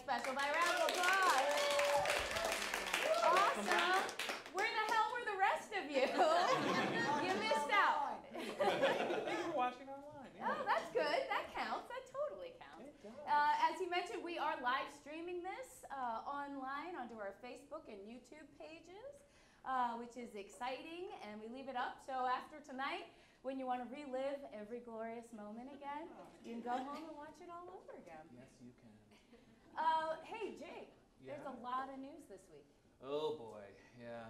special by round of applause. Awesome. Where the hell were the rest of you? You missed out. They were watching online. Yeah. Oh, that's good. That counts. That totally counts. It does. As he mentioned, we are live streaming this online onto our Facebook and YouTube pages, which is exciting, and we leave it up. So after tonight, when you want to relive every glorious moment again, you can go home and watch it all over again. Yes, you can. Hey, Jake, there's a lot of news this week. Oh, boy. Yeah.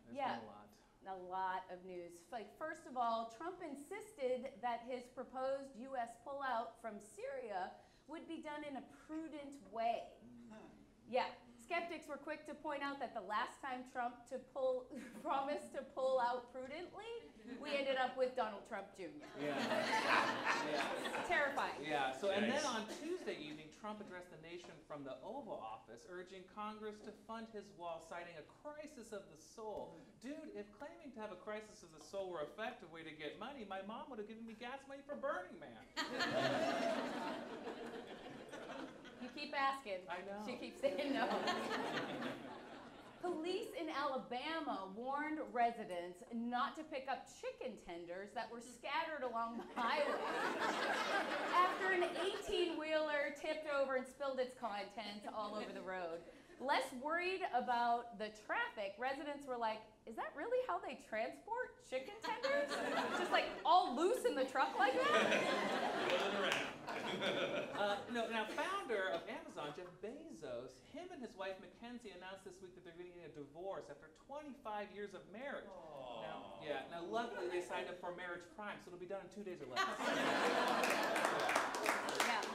There's been a lot. A lot of news. Like, first of all, Trump insisted that his proposed U.S. pullout from Syria would be done in a prudent way. Yeah, skeptics were quick to point out that the last time Trump promised to pull out prudently, we ended up with Donald Trump Jr. Yeah. Terrifying. Yeah, so and then on Tuesday evening, Trump addressed the nation from the Oval Office, urging Congress to fund his wall, citing a crisis of the soul. Dude, if claiming to have a crisis of the soul were an effective way to get money, my mom would have given me gas money for Burning Man. You keep asking. I know. She keeps saying no. Police in Alabama warned residents not to pick up chicken tenders that were scattered along the highway after an 18-wheeler tipped over and spilled its contents all over the road. Less worried about the traffic, residents were like, is that really how they transport chicken tenders? Just like all loose in the truck like that? Now, founder of Amazon, Jeff Bezos, him and his wife Mackenzie announced this week that they're getting a divorce after 25 years of marriage. Now luckily they signed up for marriage prime, so it'll be done in 2 days or less. Yeah,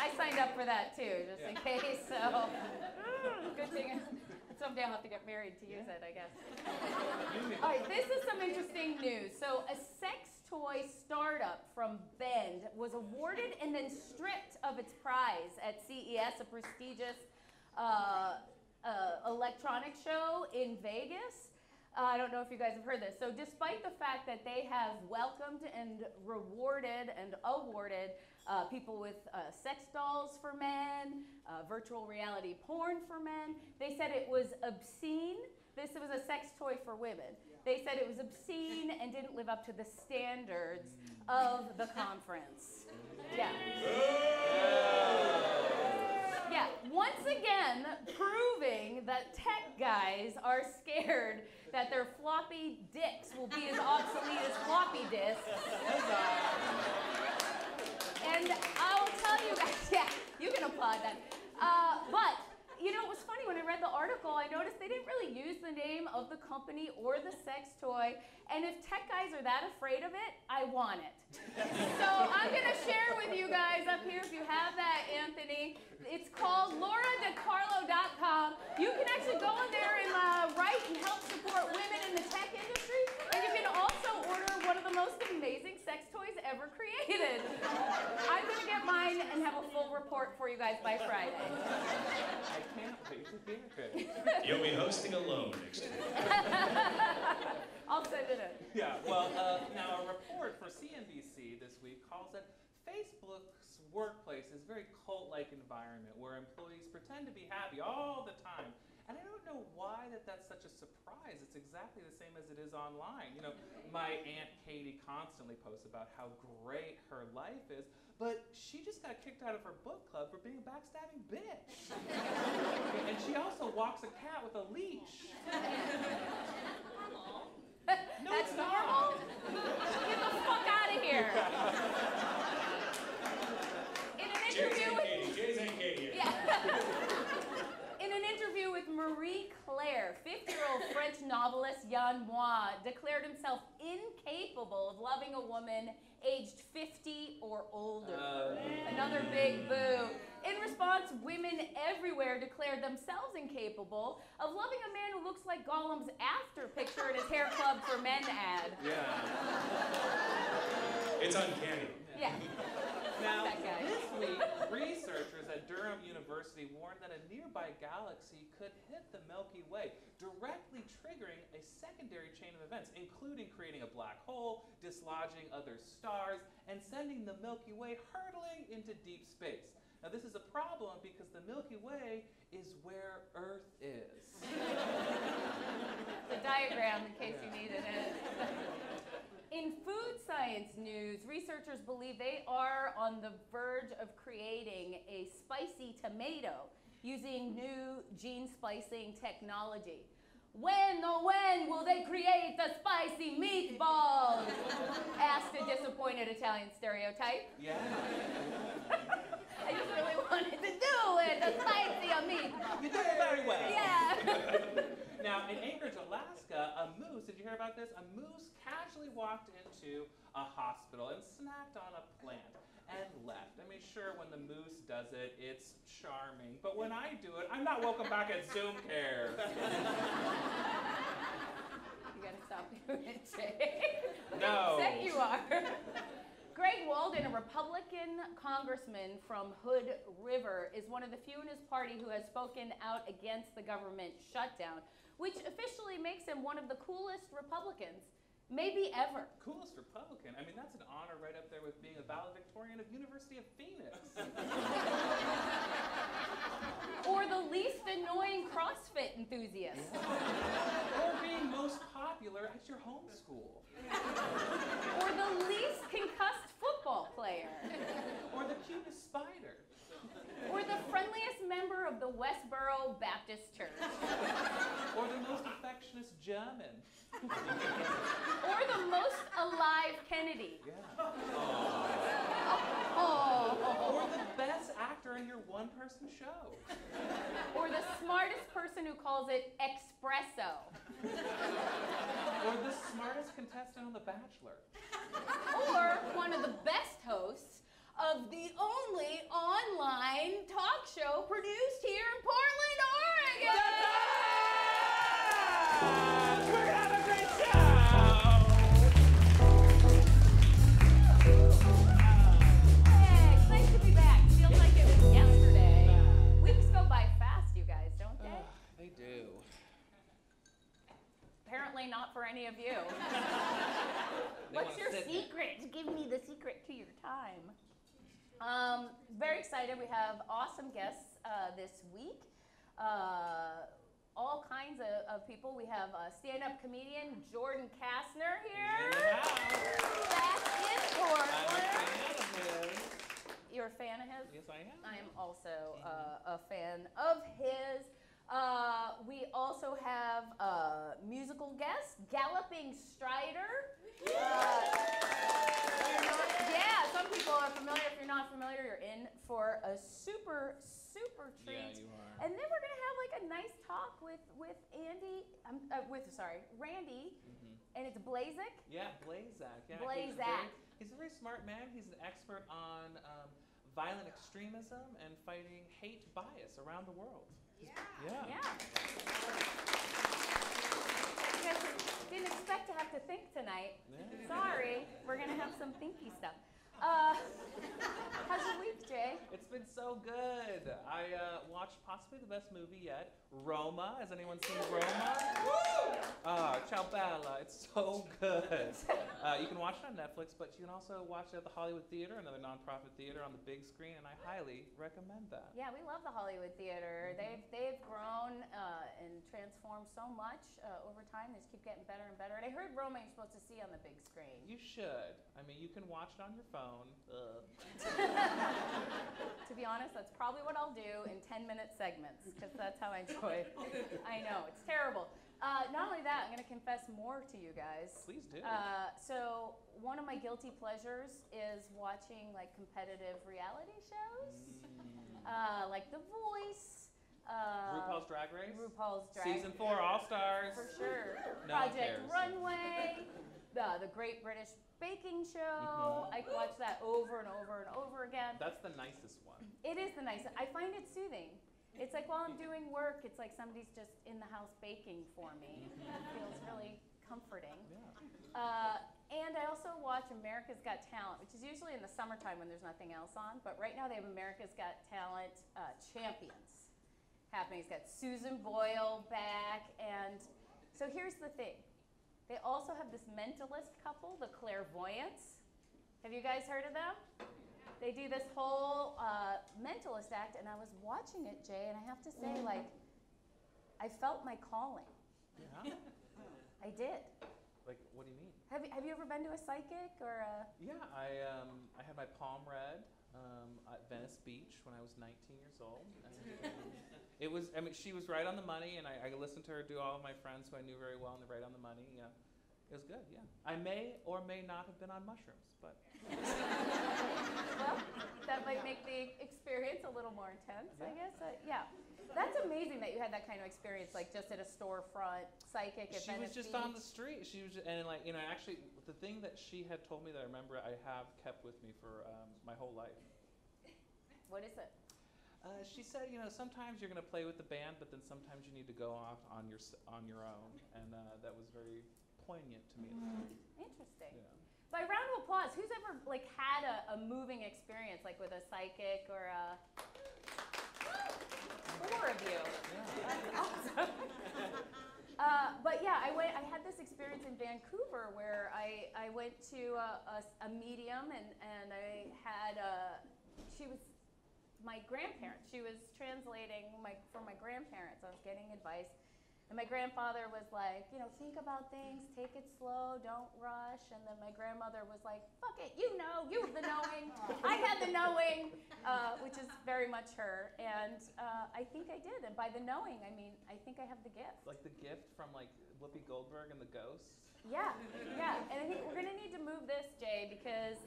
I signed up for that too, just in case, so good thing. Someday I'll have to get married to use it, I guess. All right, this is some interesting news. So a sex toy startup from Bend was awarded and then stripped of its prize at CES, a prestigious electronics show in Vegas. I don't know if you guys have heard this. So despite the fact that they have welcomed and rewarded and awarded people with sex dolls for men, virtual reality porn for men, they said it was obscene. This was a sex toy for women. They said it was obscene and didn't live up to the standards of the conference. Yeah. Yeah, once again, proving that tech guys are scared that their floppy dicks will be as obsolete as floppy disks. And I'll tell you guys, yeah, you can applaud that. But, you know, it was funny, when I read the article, I noticed they didn't really use the name of the company or the sex toy. And if tech guys are that afraid of it, I want it. So I'm going to share with you guys up here, if you have that, Anthony. It's called LauraDeCarlo.com. You can actually go in there and write and help support women in the tech industry. And you can also order one of the most amazing sex toys ever created. I'm going to get mine and have a full report for you guys by Friday. I can't wait to hear it. You'll be hosting alone next week. I'll send it in. Yeah, well, now a report for CNBC this week calls it Facebook's workplace is a very cult-like environment where employees pretend to be happy all the time. And I don't know why that's such a surprise. It's exactly the same as it is online. You know, my Aunt Katie constantly posts about how great her life is, but she just got kicked out of her book club for being a backstabbing bitch. And she also walks a cat with a leash. No, That's normal? Get the fuck out of here. In an interview with Jay's Aunt Katie. In an interview with Marie Claire, 50-year-old French novelist Yann Moix declared himself incapable of loving a woman aged 50 or older. Another big boo. In response, women everywhere declared themselves incapable of loving a man who looks like Gollum's after picture in his Hair Club for Men ad. Yeah. It's uncanny. Yeah. Now, That guy. this week, researchers at Durham University warned that a nearby galaxy could hit the Milky Way, directly triggering a secondary chain of events, including creating a black hole, dislodging other stars, and sending the Milky Way hurtling into deep space. Now this is a problem because the Milky Way is where Earth is. The diagram, in case you needed it. In food science news, researchers believe they are on the verge of creating a spicy tomato using new gene splicing technology. When, oh when, will they create the spicy meatballs? Asked a disappointed Italian stereotype. Yeah. I just really wanted to do it, the spicy meatball. You did it very well. Yeah. Now, in Anchorage, Alaska, a moose, did you hear about this? A moose casually walked into a hospital and snacked on a plant and left. I mean, sure, when the moose does it, it's charming. But when I do it, I'm not welcome back at Zoom Care. You gotta stop doing it, Jay. Look No. how upset you are. Greg Walden, a Republican congressman from Hood River, is one of the few in his party who has spoken out against the government shutdown, which officially makes him one of the coolest Republicans, maybe ever. Coolest Republican? I mean, that's an honor right up there with being a valedictorian of University of Phoenix. Or the least annoying CrossFit enthusiast. Or being most popular at your home school. Or the least concussed football player. Or the cutest spider. Or the friendliest member of the Westboro Baptist Church. Or the most affectionate German. Or the most alive Kennedy. Yeah. Oh. Or the best actor in your one-person show. Or the smartest person who calls it espresso. Or the smartest contestant on The Bachelor. Or one of the best hosts of the only online talk show produced here in Portland, Oregon. We're gonna have a great show! Hey, it's nice to be back. Feels like it was yesterday. Weeks go by fast, you guys, don't they? They do. Apparently not for any of you. They What's wanna your sit there. secret? Give me the secret to your time. Very excited. We have awesome guests this week. All kinds of people. We have stand-up comedian Jordan Kastner here. Back in Portland. You're a fan of his? Yes, I am. I am also a fan of his. We also have musical guest, Galloping Strider. Yeah, some people are familiar. If you're not familiar, you're in for a super treat. Yeah, you are. And then we're gonna have like a nice talk with Randy, and it's Blazak. Yeah, Blazak. Yeah, Blazak. He's a very smart man. He's an expert on violent extremism and fighting hate bias around the world. Yeah. Yeah. You guys didn't expect to have to think tonight. Yeah. Sorry, we're gonna have some thinky stuff. How's your week, Jay? It's been so good. I watched possibly the best movie yet, Roma. Has anyone seen Roma? Ciao Bella. It's so good. You can watch it on Netflix, but you can also watch it at the Hollywood Theater, another nonprofit theater on the big screen, and I highly recommend that. Yeah, we love the Hollywood Theater. They've grown and transformed so much over time. They just keep getting better and better. And I heard Roma you're supposed to see on the big screen. You should. I mean, you can watch it on your phone. To be honest, that's probably what I'll do in 10-minute segments, because that's how I enjoy it. I know, it's terrible. Not only that, I'm going to confess more to you guys. Please do. So one of my guilty pleasures is watching like competitive reality shows, like The Voice. RuPaul's Drag Race? RuPaul's Drag Season 4 All-Stars. For sure. No one Project cares. Runway, the Great British Baking Show. I can watch that over and over and over again. That's the nicest one. It is the nicest. I find it soothing. It's like while I'm doing work, it's like somebody's just in the house baking for me. It feels really comforting. Yeah. And I also watch America's Got Talent, which is usually in the summertime when there's nothing else on. But right now they have America's Got Talent Champions happening. It's got Susan Boyle back. And so here's the thing. They also have this mentalist couple, the Clairvoyants. Have you guys heard of them? they do this whole mentalist act, and I was watching it, Jay, and I have to say, like, I felt my calling. Yeah? I did. Like, what do you mean? Have you ever been to a psychic or a? Yeah, I had my palm read at Venice Beach when I was 19 years old. And, it was, I mean, she was right on the money, and I listened to her do all of my friends who I knew very well, and they're right on the money. Yeah, it was good. Yeah, I may or may not have been on mushrooms, but. Well, that might make the experience a little more intense, I guess. Yeah. That's amazing that you had that kind of experience, like just at a storefront, psychic at Venice Beach. She was just on the street. She was, and like, you know, actually, the thing that she had told me that I remember I have kept with me for my whole life. What is it? She said, you know, sometimes you're going to play with the band, but then sometimes you need to go off on your own, and that was very poignant to me. Interesting. Yeah. By round of applause, who's ever like had a moving experience, like with a psychic or a? 4 of you. Yeah. That's awesome. But yeah, I had this experience in Vancouver where I went to a medium and I had she was my grandparents. She was translating for my grandparents. I was getting advice. And my grandfather was like, you know, think about things, take it slow, don't rush. And then my grandmother was like, fuck it, you know, you have the knowing. I had the knowing, which is very much her. And I think I did. And by the knowing, I mean, I think I have the gift. Like the gift from like Whoopi Goldberg and the Ghosts? Yeah, yeah. And I think we're going to need to move this, Jay, because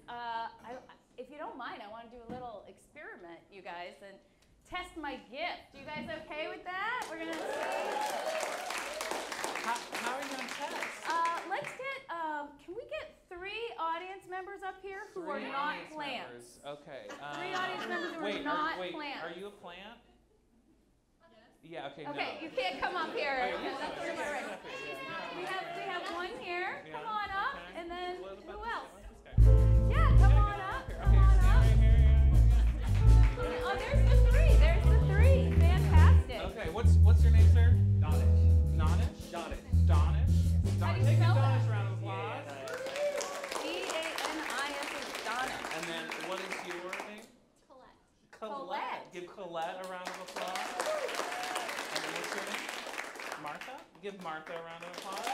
if you don't mind, I want to do a little experiment, you guys, and test my gift. You guys okay with that? We're going to see. How are you going to test? Let's get, can we get 3 audience members up here who are not plants? Okay. 3 audience members who are not plants. Are you a plant? Yeah, okay, Okay, no. you can't come up here. Okay, That's sort of all right. We have one here. Yeah, Come on up. okay. And then What who about else? this guy? Yeah, come on up. Come on up. Right here. Oh, there's the 3. There's the 3. Fantastic. Okay, what's your name, sir? Donish. Nonish? Donish. Donish? How do you Take a spell Donish that? round of applause. D-A-N-I-S is Donna. And then what is your name? Colette. Colette. Give Colette a round of applause. And then what's your name? Martha? Give Martha a round of applause.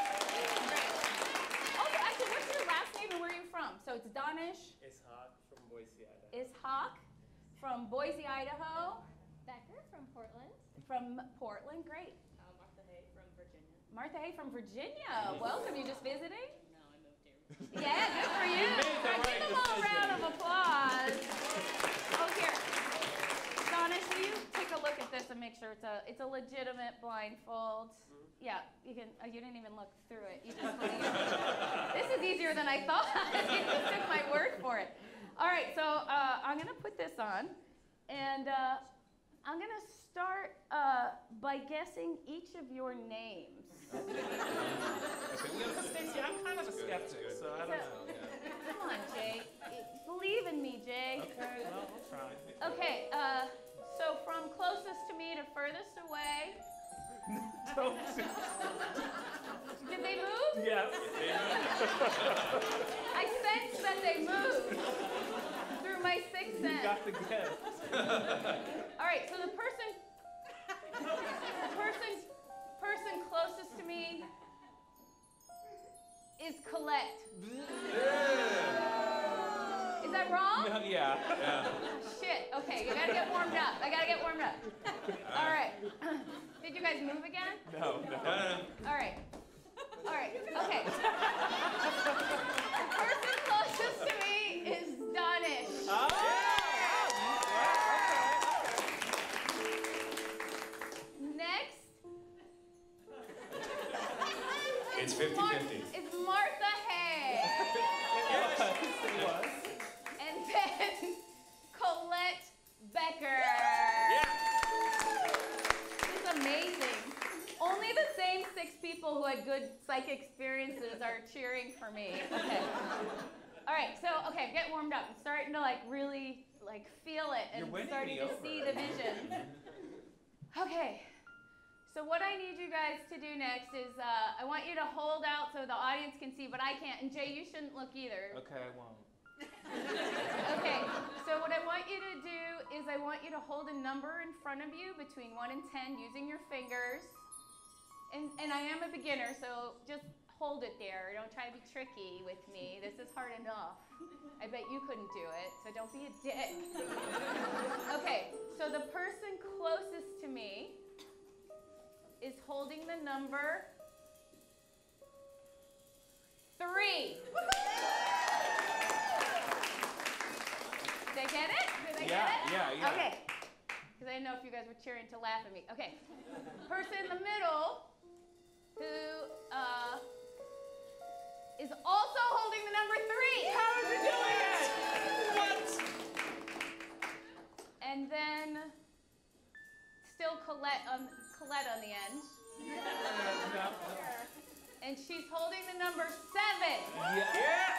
Also, actually, what's your last name and where are you from? So it's Donish. Ishaq from Boise, Idaho. Ishaq from Boise, Idaho. Becker from Portland. From Portland, great. Martha Hay from Virginia. Martha Hay from Virginia. Welcome, you just visiting? No, I moved here. Yeah, good for you. made the right Give them all a round of applause. Oh, here. Donish, will you take a look at this and make sure it's a legitimate blindfold? Yeah, you can. You didn't even look through it. You just believe. This is easier than I thought. You just took my word for it. All right, so I'm gonna put this on, and I'm gonna start by guessing each of your names. Okay, Stacey, I'm kind of a skeptic, so I don't know. Yeah. Come on, Jay. Believe in me, Jay. Okay, well, we'll try. Okay, so from closest to me to furthest away. Did they move? Yes. I sensed that they moved through my sixth sense. You got the gift. All right, so the person closest to me is Colette. Is that wrong? No, yeah. Shit. Okay, you gotta get warmed up. I gotta get warmed up. All right. Did you guys move again? No. All right. Okay. The person closest to me is Donish. Oh, Next. It's 50-50. It's Martha Hay. it was. And then Colette Becker. This is amazing. Only the same 6 people who had good psychic experiences are cheering for me. Okay. All right, so, get warmed up. I'm starting to really feel it and starting to see the vision. Okay. So what I need you guys to do next is I want you to hold out so the audience can see, but I can't. And Jay, you shouldn't look either. Okay, I won't. Okay, so what I want you to do is I want you to hold a number in front of you between 1 and 10 using your fingers. And I am a beginner, so just hold it there. Don't try to be tricky with me. This is hard enough. I bet you couldn't do it, so don't be a dick. Okay, so the person closest to me is holding the number 3. Did I get it? Did I get it? Yeah. Okay. Because I didn't know if you guys were cheering to laugh at me. Okay. Person in the middle who is also holding the number 3. How is he doing it? What? And then still Colette on the end. And she's holding the number 7. Yeah.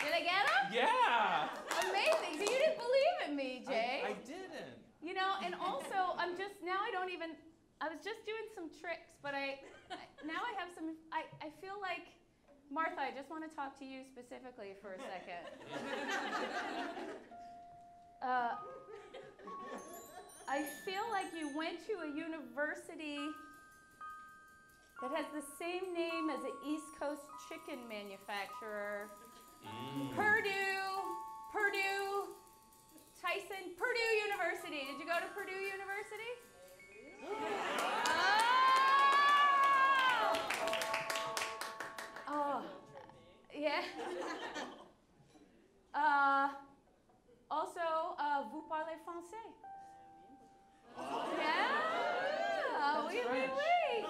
Did I get him? Yeah. Amazing. So you didn't believe in me, Jay. I didn't. You know, and also I was just doing some tricks, but now I have some, I feel like, Martha, I just want to talk to you specifically for a second. I feel like you went to a university that has the same name as an East Coast chicken manufacturer. Purdue University. Did you go to Purdue University? Oh, yeah. Also, vous parlez français? Yeah. Oui, oui, oui.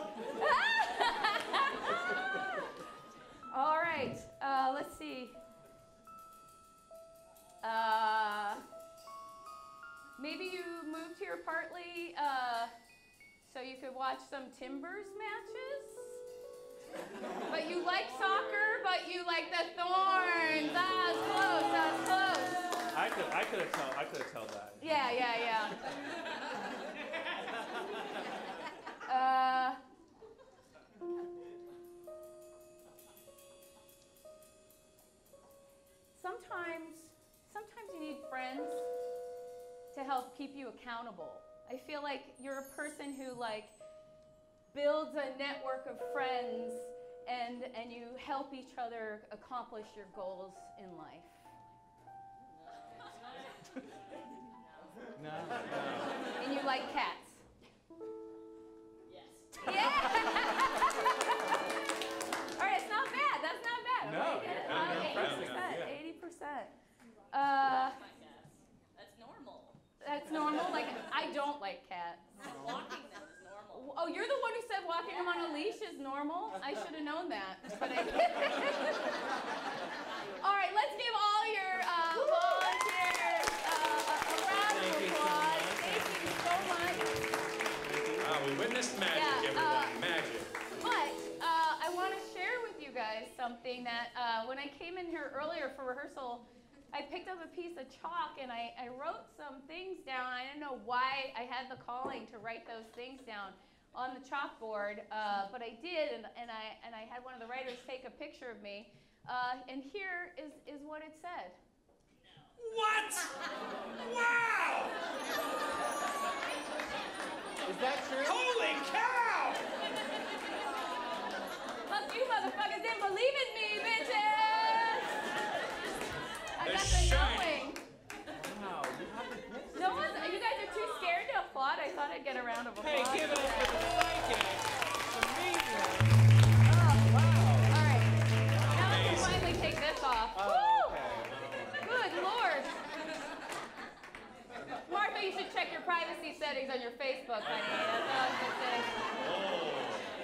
All right. Let's see. Maybe you moved here partly so you could watch some Timbers matches? But you like soccer, but you like the Thorns. That's close, that's close. I could have told that. Yeah. Sometimes you need friends to help keep you accountable. I feel like you're a person who builds a network of friends and you help each other accomplish your goals in life. No. And you like cats. Yes. Yeah. All right, it's not bad. That's not bad. No, Okay, yeah, 80%. 80%. My cats. That's normal. That's normal. I don't like cats. Walking them is normal. Oh, you're the one who said walking them on a leash is normal? I should have known that. But all right, let's give all your volunteers a round of applause. Thank you so much. We witnessed magic, everyone. Magic. But I want to share with you guys something that when I came in here earlier for rehearsal, I picked up a piece of chalk and I wrote some things down. I didn't know why I had the calling to write those things down on the chalkboard, but I did, and I had one of the writers take a picture of me, and here is what it said. What? Wow! Is that true? Holy cow! Plus you motherfuckers didn't believe in me, bitches! I got the shining. knowing. Wow, you have the picture. No one, you guys are too scared to applaud. I thought I'd get a round of applause. Hey, give it up for the psychic. Amazing. Oh. Wow. All right. Now I can finally take this off. Oh, Woo! okay. Good Lord. Martha, you should check your privacy settings on your Facebook, honey. That's all I was gonna say.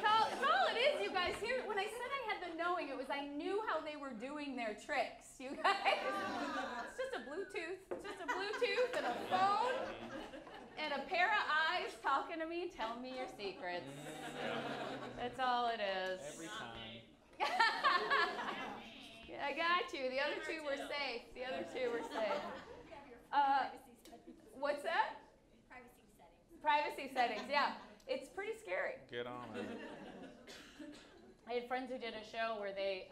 That's all it is, you guys. Here, when I said I had the knowing, it was I knew how they were doing their tricks, you guys. It's just a Bluetooth. It's just a Bluetooth and a phone and a pair of eyes talking to me, telling me your secrets. That's all it is. Every time. Yeah, I got you. The other two were safe. The other two were safe. What's that? Privacy settings. Privacy settings, yeah. It's pretty scary. Get on it. I had friends who did a show where they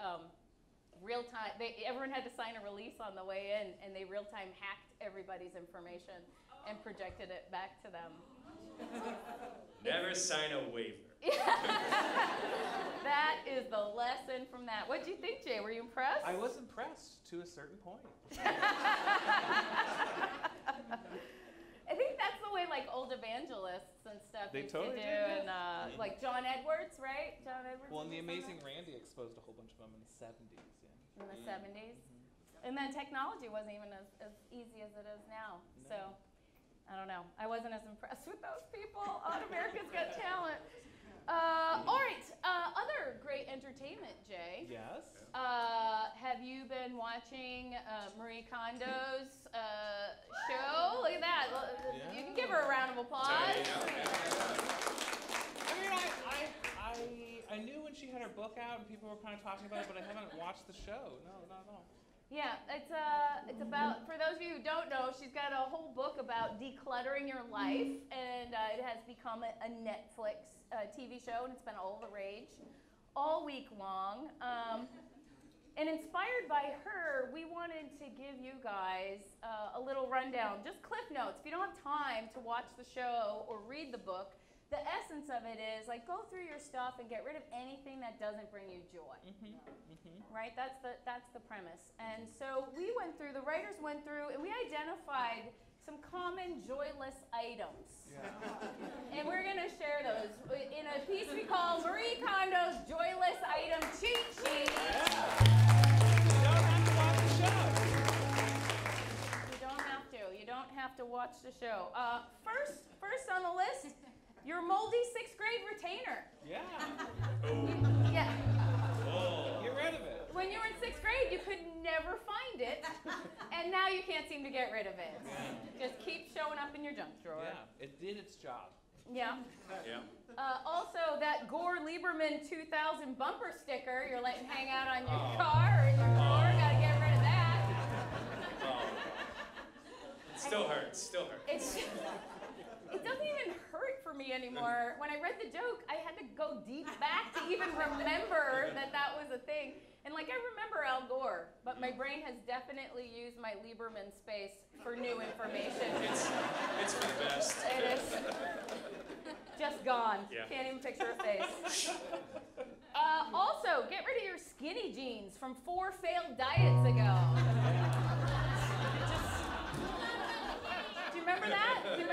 real-time, everyone had to sign a release on the way in, and they real-time hacked everybody's information and projected it back to them. Never sign a waiver. That is the lesson from that. What did you think, Jay? Were you impressed? I was impressed to a certain point. I think that's the way like old evangelists and stuff They used totally to do, did, and like John Edwards, right? John Edwards. Well, and The was on Amazing that? Randy exposed a whole bunch of them in the 70s. Yeah. In the 70s. And then technology wasn't even as easy as it is now. No. So, I don't know. I wasn't as impressed with those people on America's Got Talent. All right, other great entertainment, Jay. Yes. Have you been watching Marie Kondo's show? Look at that. Yeah. You can give her a round of applause. Tiny, I mean, I knew when she had her book out and people were kind of talking about it, but I haven't watched the show. No, not at all. Yeah, it's about, for those of you who don't know, she's got a whole book about decluttering your life, and it has become a Netflix TV show, and it's been all the rage all week long. And inspired by her, we wanted to give you guys a little rundown, just cliff notes. If you don't have time to watch the show or read the book, the essence of it is like go through your stuff and get rid of anything that doesn't bring you joy. Right? That's the premise. And so we went through, the writers went through, and we identified some common joyless items. Yeah. And we're going to share those in a piece we call Marie Kondo's Joyless Item Cheat Sheet. You don't have to watch the show. You don't have to. You don't have to watch the show. First on the list, your moldy 6th grade retainer. Yeah. Yeah. Oh. Get rid of it. When you were in 6th grade, you could never find it, and now you can't seem to get rid of it. Just keep showing up in your junk drawer. Yeah, it did its job. Yeah. Yeah. Also, that Gore Lieberman 2000 bumper sticker you're letting hang out on your car or in your drawer, gotta get rid of that. Oh. It still hurts. It doesn't even hurt for me anymore. When I read the joke, I had to go deep back to even remember that was a thing. And like, I remember Al Gore, but my brain has definitely used my Lieberman space for new information. It's for the best. It is just gone. Yeah. Can't even picture a face. Also, get rid of your skinny jeans from 4 failed diets ago. Do you remember that? Do you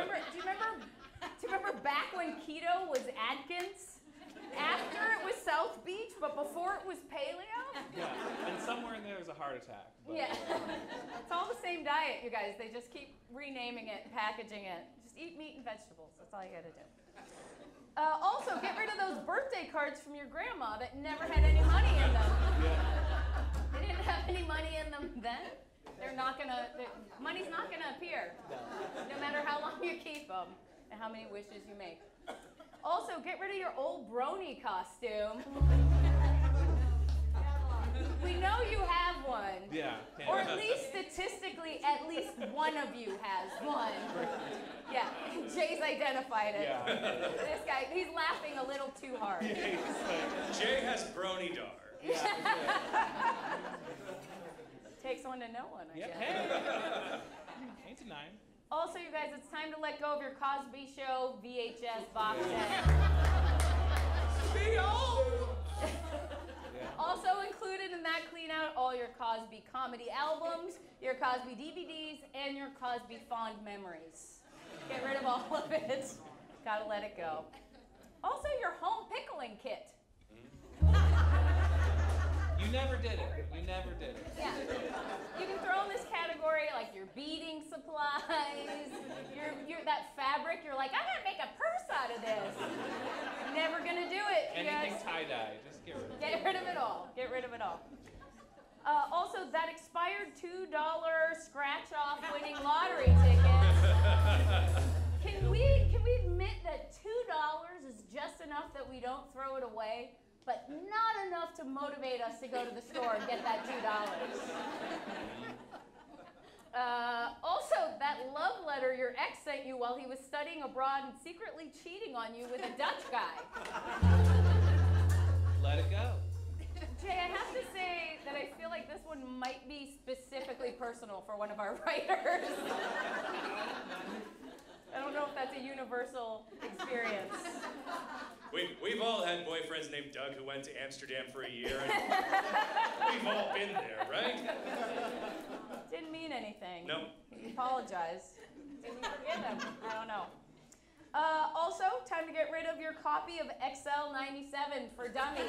remember back when keto was Atkins? After it was South Beach, but before it was paleo? Yeah, and somewhere in there is a heart attack. But, Yeah. It's all the same diet, you guys. They just keep renaming it, packaging it. Just eat meat and vegetables. That's all you gotta do. Also, get rid of those birthday cards from your grandma that never had any money in them. They didn't have any money in them then. Money's not gonna appear, no matter how long you keep them and how many wishes you make. Also, get rid of your old brony costume. We know you have one. Yeah. Or at least statistically, at least one of you has one. Yeah, Jay's identified it. Yeah. This guy, he's laughing a little too hard. Jay has brony dar. Takes one to know one, I Yep. guess. Hey. Ain't denying. Also, you guys, it's time to let go of your Cosby Show VHS box set. Also included in that clean out, all your Cosby comedy albums, your Cosby DVDs, and your Cosby fond memories. Get rid of all of it. Gotta let it go. Also, your home pickling kit. You never did it. You never did it. Yeah. You can throw in this category like your beading supplies, your that fabric. You're like, I'm gonna make a purse out of this. Never gonna do it. Anything Yes. tie-dye, just get rid of it. Get rid of it all. Get rid of it all. Also, that expired $2 scratch-off winning lottery ticket. Can we admit that $2 is just enough that we don't throw it away, but not enough to motivate us to go to the store and get that $2? Also, that love letter your ex sent you while he was studying abroad and secretly cheating on you with a Dutch guy. Let it go. Jay, I have to say that I feel like this one might be specifically personal for one of our writers. I don't know if that's a universal experience. We've all had boyfriends named Doug who went to Amsterdam for a year, and we've all been there, right? Didn't mean anything. No. He apologized. Didn't forget him. I don't know. Also, time to get rid of your copy of Excel 97 for dummies.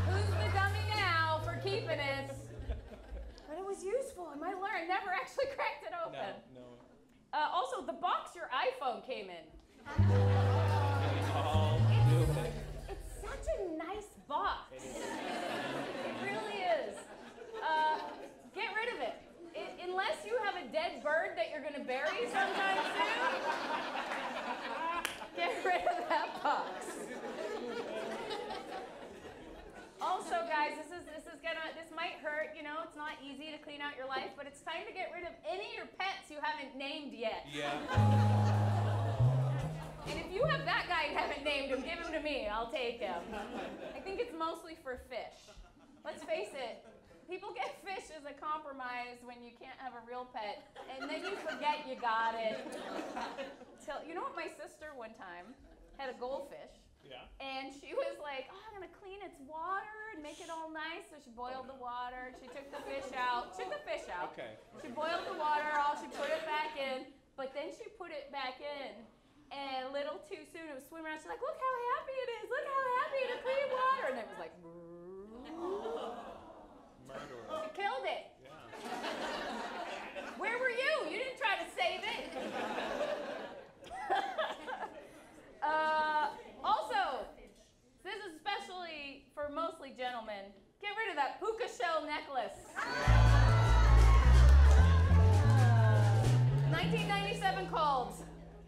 Who's the dummy now for keeping it? But it was useful. I might learn. I never actually cracked it open. No. Also, the box your iPhone came in. It's such a nice box. It really is. Get rid of it. Unless you have a dead bird that you're going to bury sometime soon, get rid of that box. Also, guys, this might hurt. You know, it's not easy to clean out your life, but it's time to get rid of any of your pets you haven't named yet. Yeah. And if you have that guy and haven't named him, give him to me. I'll take him. I think it's mostly for fish. Let's face it, people get fish as a compromise when you can't have a real pet, and then you forget you got it. You know what, my sister one time had a goldfish. Yeah. And she was like, oh, I'm gonna clean its water and make it all nice. So she boiled the water, she took the fish out. Okay. She boiled the water off, she put it back in, but then she put it back in. And a little too soon, it was swimming around. She's like, look how happy it is. Look how happy it is, clean water. And it was like, Murderer. she killed it. Yeah. Where were you? You didn't try to save it. Also, this is especially for mostly gentlemen, get rid of that puka shell necklace. 1997 called.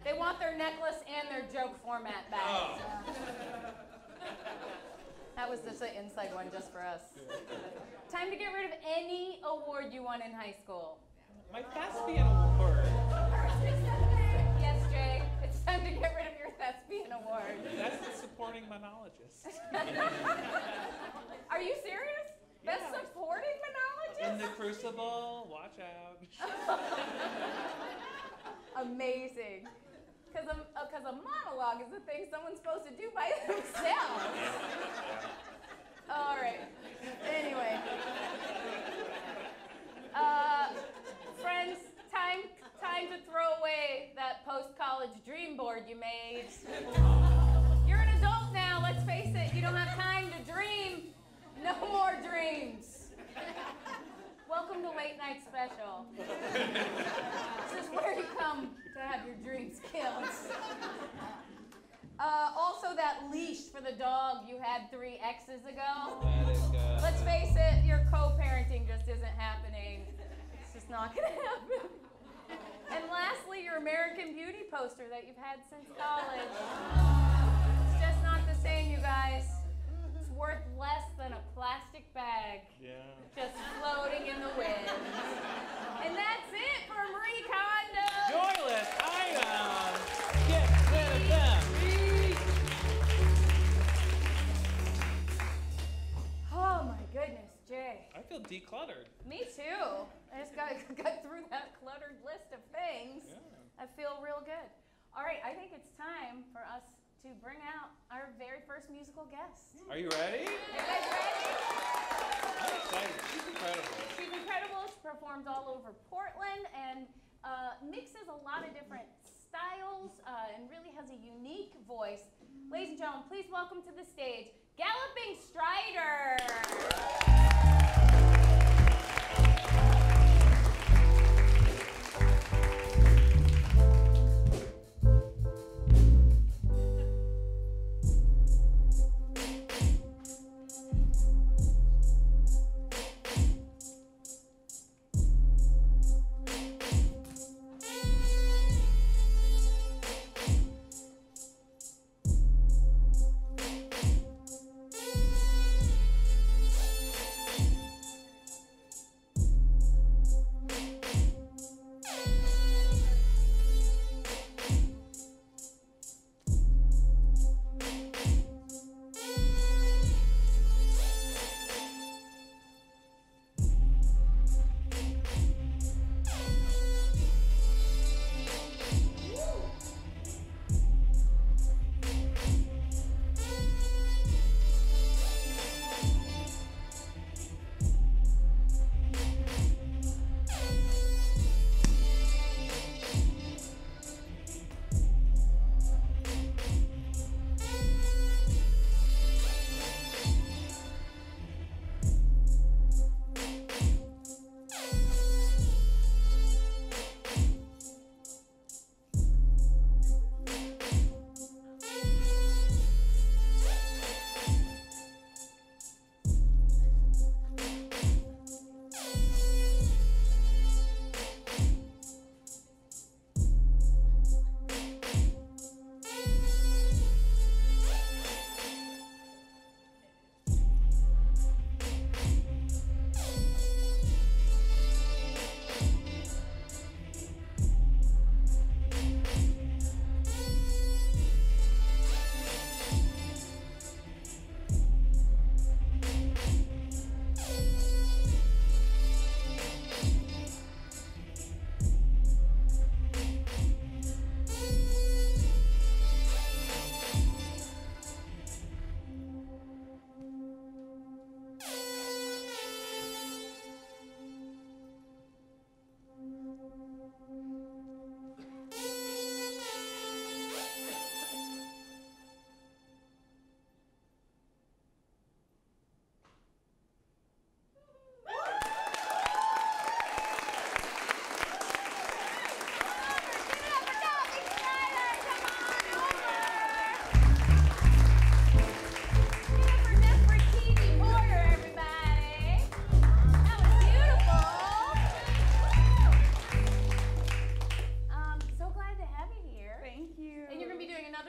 They want their necklace and their joke format back. Oh. That was just an inside one just for us. Time to get rid of any award you won in high school. My thespian award. Yes, Jay. It's time to get rid of your thespian award. That's the supporting monologist. Are you serious? Yeah. Best supporting monologist? In the Crucible, watch out. Amazing. Because a monologue is the thing someone's supposed to do by themselves. All right. Anyway. Friends, time to throw away that post-college dream board you made. You're an adult now, let's face it. You don't have time to dream. No more dreams. Welcome to Late Night Special. This is where you come to have your dreams killed. Also, that leash for the dog you had 3 X's ago. That is good. Let's face it, your co-parenting just isn't happening. It's just not going to happen. And lastly, your American Beauty poster that you've had since college. It's just not the same, you guys. It's worth less than a plastic bag. Yeah. Just floating in the wind. And that's it for Marie Kondo. Joyless items. Get rid of them. Oh my goodness, Jay. I feel decluttered. Me too. I just got through that cluttered list of things. Yeah. I feel real good. All right, I think it's time for us to bring out our very first musical guest. Are you ready? You guys ready? I'm excited. She's incredible. She's incredible. She performs all over Portland and mixes a lot of different styles and really has a unique voice. Ladies and gentlemen, please welcome to the stage, Galloping Strider.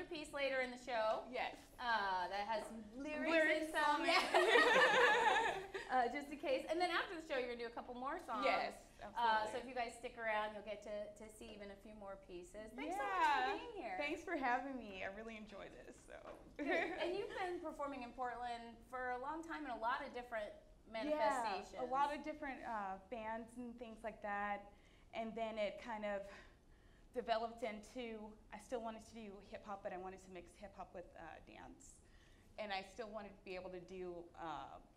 another piece later in the show. Yes. That has some lyrics and some, just in case. And then after the show, you're gonna do a couple more songs. Yes, absolutely. So if you guys stick around, you'll get to see even a few more pieces. Thanks so much Yeah. for being here. Thanks for having me. I really enjoy this. So. Good. And you've been performing in Portland for a long time in a lot of different manifestations. Yeah, a lot of different bands and things like that. And then it kind of developed into, I still wanted to do hip hop, but I wanted to mix hip hop with dance. And I still wanted to be able to do,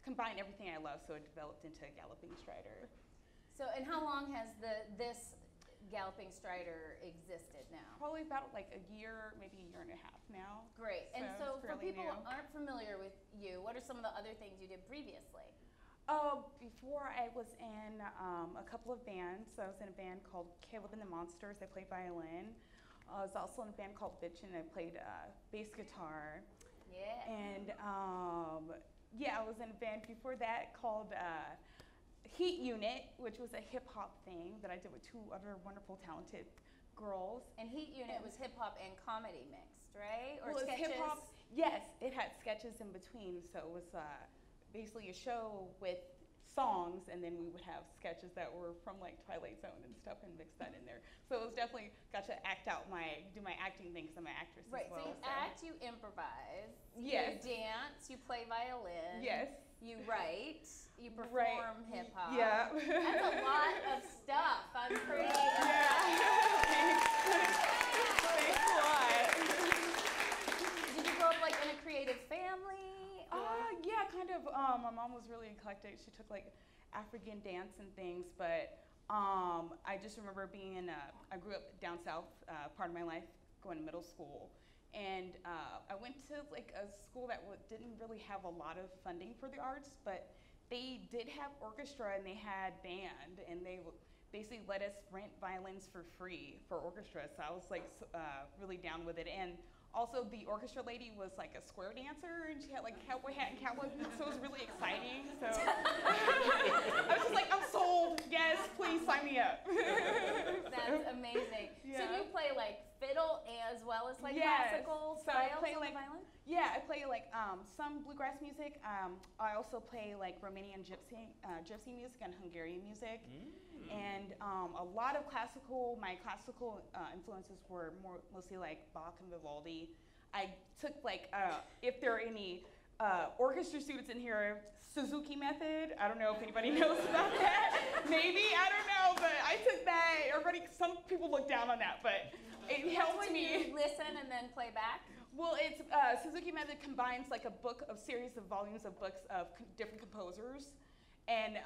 combine everything I love, so it developed into Galloping Strider. So, and how long has this Galloping Strider existed now? Probably about like a year, maybe a year and a half now. Great. And so it's for fairly people new. who aren't familiar with you, what are some of the other things you did previously? Before I was in a couple of bands. So I was in a band called Caleb and the Monsters. I played violin. I was also in a band called Bitchin'. I played bass guitar. Yeah. And yeah, I was in a band before that called Heat Unit, which was a hip hop thing that I did with two other wonderful, talented girls. And Heat Unit was hip hop and comedy mixed, right? Or Well, it's sketches? hip-hop. Yes, it had sketches in between, so it was basically a show with songs, and then we would have sketches that were from like Twilight Zone and stuff, and mix that in there. So it was definitely got to do my acting thing, because I'm an actress Right, as well. so you act, you improvise, Yes. you dance, you play violin, Yes. you write, you perform Right. hip hop. Yeah. That's a lot of stuff. I'm pretty Yeah. Thanks a lot. Did you grow up like in a creative family? Yeah, kind of. My mom was really eclectic. She took like African dance and things, but I just remember being I grew up down south part of my life, going to middle school. And I went to like a school that didn't really have a lot of funding for the arts, but they did have orchestra and they had band, and they basically let us rent violins for free for orchestra. So I was like really down with it. And also, the orchestra lady was like a square dancer, and she had like cowboy hat and cowboy boots, so it was really exciting. So I was just like, I'm sold. Yes, please sign me up. That's amazing. So Yeah. do you play like fiddle as well as like Yes. classical So I styles play on like the violin? Yeah, I play like some bluegrass music. I also play like Romanian gypsy music and Hungarian music, and a lot of classical. My classical influences were mostly like Bach and Vivaldi. I took like if there are any orchestra students in here, Suzuki method. I don't know if anybody knows about that. Maybe, I don't know, but I took that. Some people look down on that, but it helped When me. you listen and then play back? Well, it's Suzuki method combines like a series of volumes of books of different composers, and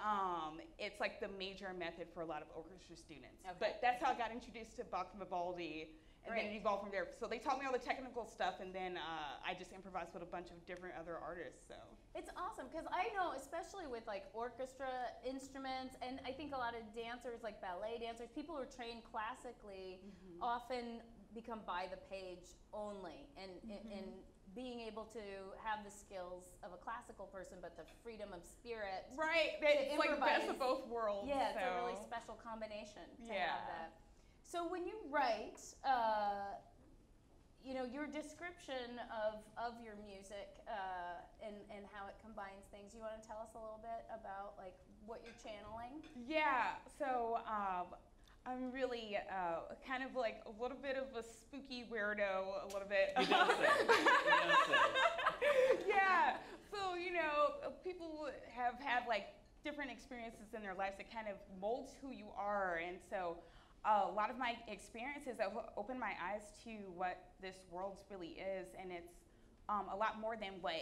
it's like the major method for a lot of orchestra students. Okay. But that's how I got introduced to Bach and Vivaldi, and then it evolved from there. So they taught me all the technical stuff, and then I just improvised with a bunch of different other artists. So It's awesome, because I know, especially with like orchestra instruments, and I think a lot of dancers, like ballet dancers, people who are trained classically, often become by the page only, and being able to have the skills of a classical person, but the freedom of spirit. right, it's like best improvise. of both worlds. Yeah, it's a so. really special combination to Yeah. have that. So when you write, you know, your description of your music and how it combines things, you want to tell us a little bit about like what you're channeling? Yeah, so I'm really kind of like a little bit of a spooky weirdo, a little bit. You don't say. You don't say. Yeah, so you know, people have had like different experiences in their lives that kind of molds who you are, and so a lot of my experiences have opened my eyes to what this world really is, and it's a lot more than what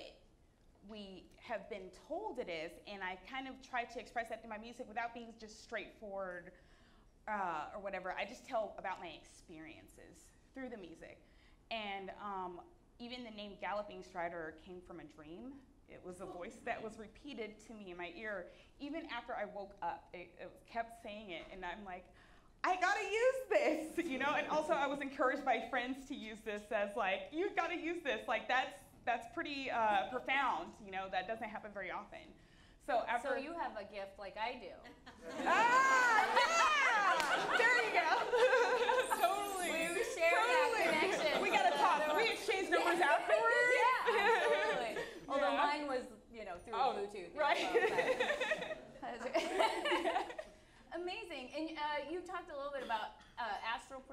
we have been told it is, and I kind of try to express that through my music without being just straightforward or whatever. I just tell about my experiences through the music, and even the name Galloping Strider came from a dream. It was a voice that was repeated to me in my ear, even after I woke up. It kept saying it, and I'm like, I gotta use this, you know? And also I was encouraged by friends to use this as like, you gotta use this. Like that's pretty profound, you know? That doesn't happen very often. So after- So you have a gift like I do. Ah, yeah! There you go. Totally. We share that connection. We gotta talk. We exchange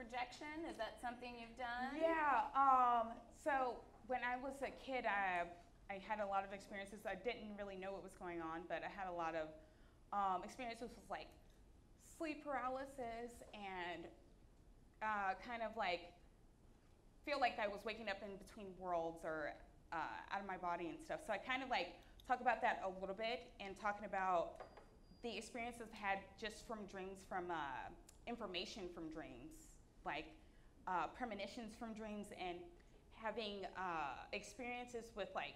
projection? Is that something you've done? Yeah. So when I was a kid, I had a lot of experiences. I didn't really know what was going on, but I had a lot of experiences with like sleep paralysis and kind of like feel like I was waking up in between worlds or out of my body and stuff. So I kind of like talk about that a little bit and talking about the experiences I had just from dreams, from information from dreams, like premonitions from dreams, and having experiences with like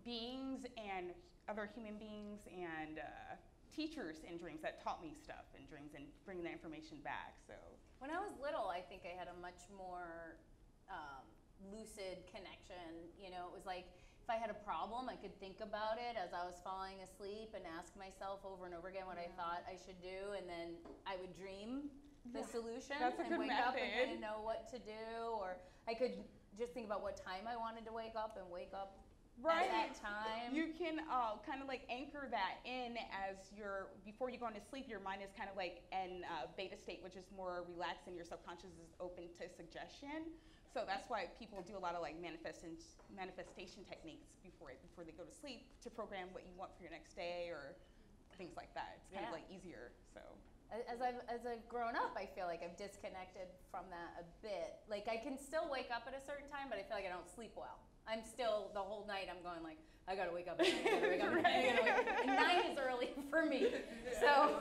beings and other human beings and teachers in dreams that taught me stuff in dreams and bringing that information back. So when I was little, I think I had a much more lucid connection. You know, it was like if I had a problem, I could think about it as I was falling asleep and ask myself over and over again what I thought I should do, and then I would dream the solution and wake up and kind of know what to do, or I could just think about what time I wanted to wake up and wake up at that time. You can kind of like anchor that in as before you go into sleep, your mind is kind of like in beta state, which is more relaxed, and your subconscious is open to suggestion. So that's why people do a lot of like manifestation techniques before they go to sleep to program what you want for your next day or things like that. It's kind of like easier. So as I've grown up, I feel like I've disconnected from that a bit. Like I can still wake up at a certain time, but I feel like I don't sleep well. I'm still the whole night I'm going like, I gotta wake up. And 9 is early for me, so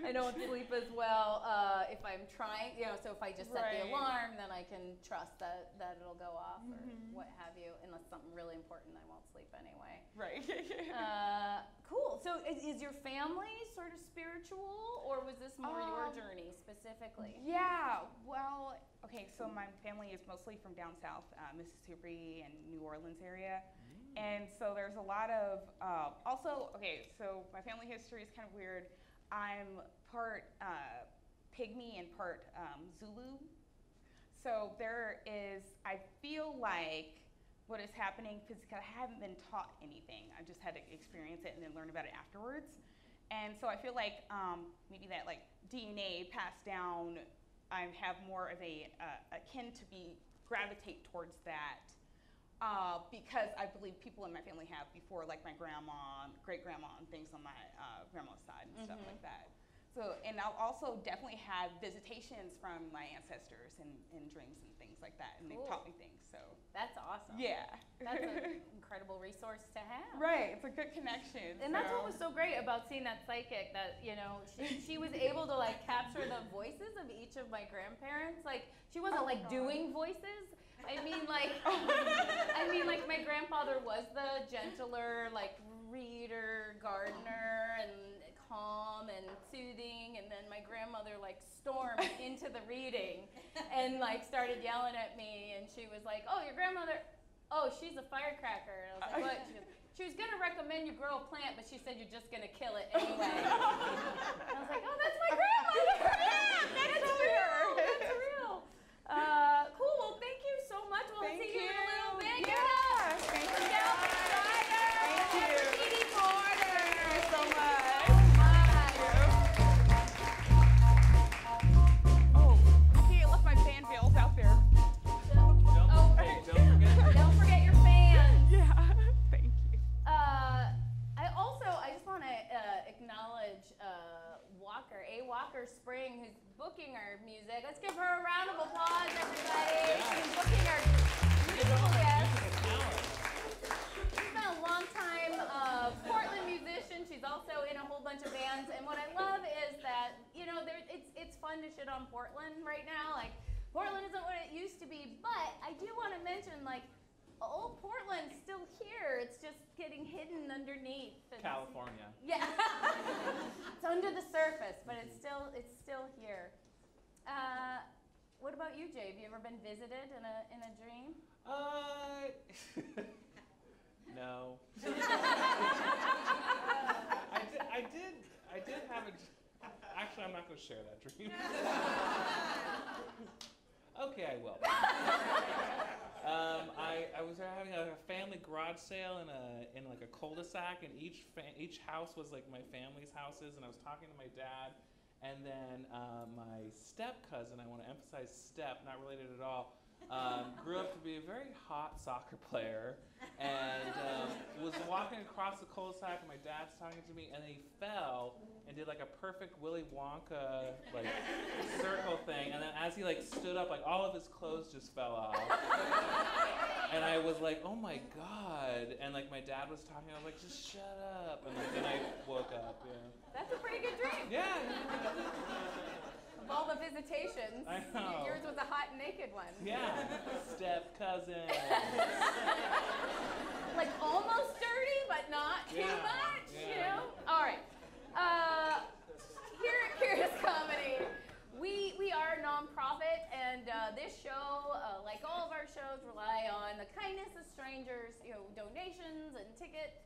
I don't sleep as well if I'm trying. You know, so if I just set the alarm, then I can trust that it'll go off or what have you. Unless something really important, I won't sleep anyway. Right. Cool. So is your family sort of spiritual, or was this more your journey specifically? Yeah. Well, okay. So my family is mostly from down south, Mississippi and New Orleans area. And so there's a lot of, so my family history is kind of weird. I'm part Pygmy and part Zulu. So there is, I feel like what is happening, because I haven't been taught anything. I just had to experience it and then learn about it afterwards. And so I feel like maybe that like DNA passed down, I have more of a akin to gravitate towards that. Because I believe people in my family have before, like my grandma, great-grandma, and things on my grandma's side and stuff like that. So, and I'll also definitely have visitations from my ancestors in dreams and things like that, and they've taught me things, so. That's awesome. Yeah. That's an incredible resource to have. Right, it's a good connection. And that's what was so great about seeing that psychic, that, you know, she was able to like capture the voices of each of my grandparents. Like, she wasn't doing voices. I mean, like my grandfather was the gentler, like reader, gardener, and calm and soothing, and then my grandmother like stormed into the reading and like started yelling at me, and she was like, "Oh, your grandmother, oh, she's a firecracker." And I was like, "What?" She goes, "She was gonna recommend you grow a plant, but she said you're just gonna kill it anyway." And I was like, "Oh, that's my grandmother." That's real. That's real. Cool. Well, thank you so much. We'll see you in a little bit. Yeah. Thank you. Thank you. Thank you so much. Oh, okay, I left my fan veils out there. Don't forget your fans. Yeah. Thank you. I just want to acknowledge Walker Spring, who's booking our music. Let's give her a round of applause, everybody. She's booking our beautiful guests. She's been a long time Portland musician. She's also in a whole bunch of bands. And what I love is that, you know, it's fun to shit on Portland right now. Like, Portland isn't what it used to be. But I do want to mention, like, old Portland's still here. It's just getting hidden underneath. California. Yeah. It's under the surface, but it's still here. What about you, Jay? Have you ever been visited in a dream? No. I did have a. Actually, I'm not going to share that dream. Okay, I will. I was having a family garage sale in like a cul-de-sac, and each house was like my family's houses, and I was talking to my dad, And then my step cousin, I want to emphasize step, not related at all, grew up to be a very hot soccer player and was walking across the cul-de-sac and my dad's talking to me and then he fell and did like a perfect Willy Wonka like circle thing, and then as he like stood up, like all of his clothes just fell off. And I was like, oh my God. And like my dad was talking, I was like, just shut up. And like, then I woke up, yeah. That's a pretty good dream. Yeah. Of all the visitations, I know. yours was a hot naked one. Yeah. Step cousin. Like almost dirty, but not too much, you know? All right. Here at Curious Comedy, we are a nonprofit, and this show, like all of our shows, rely on the kindness of strangers, you know, donations and tickets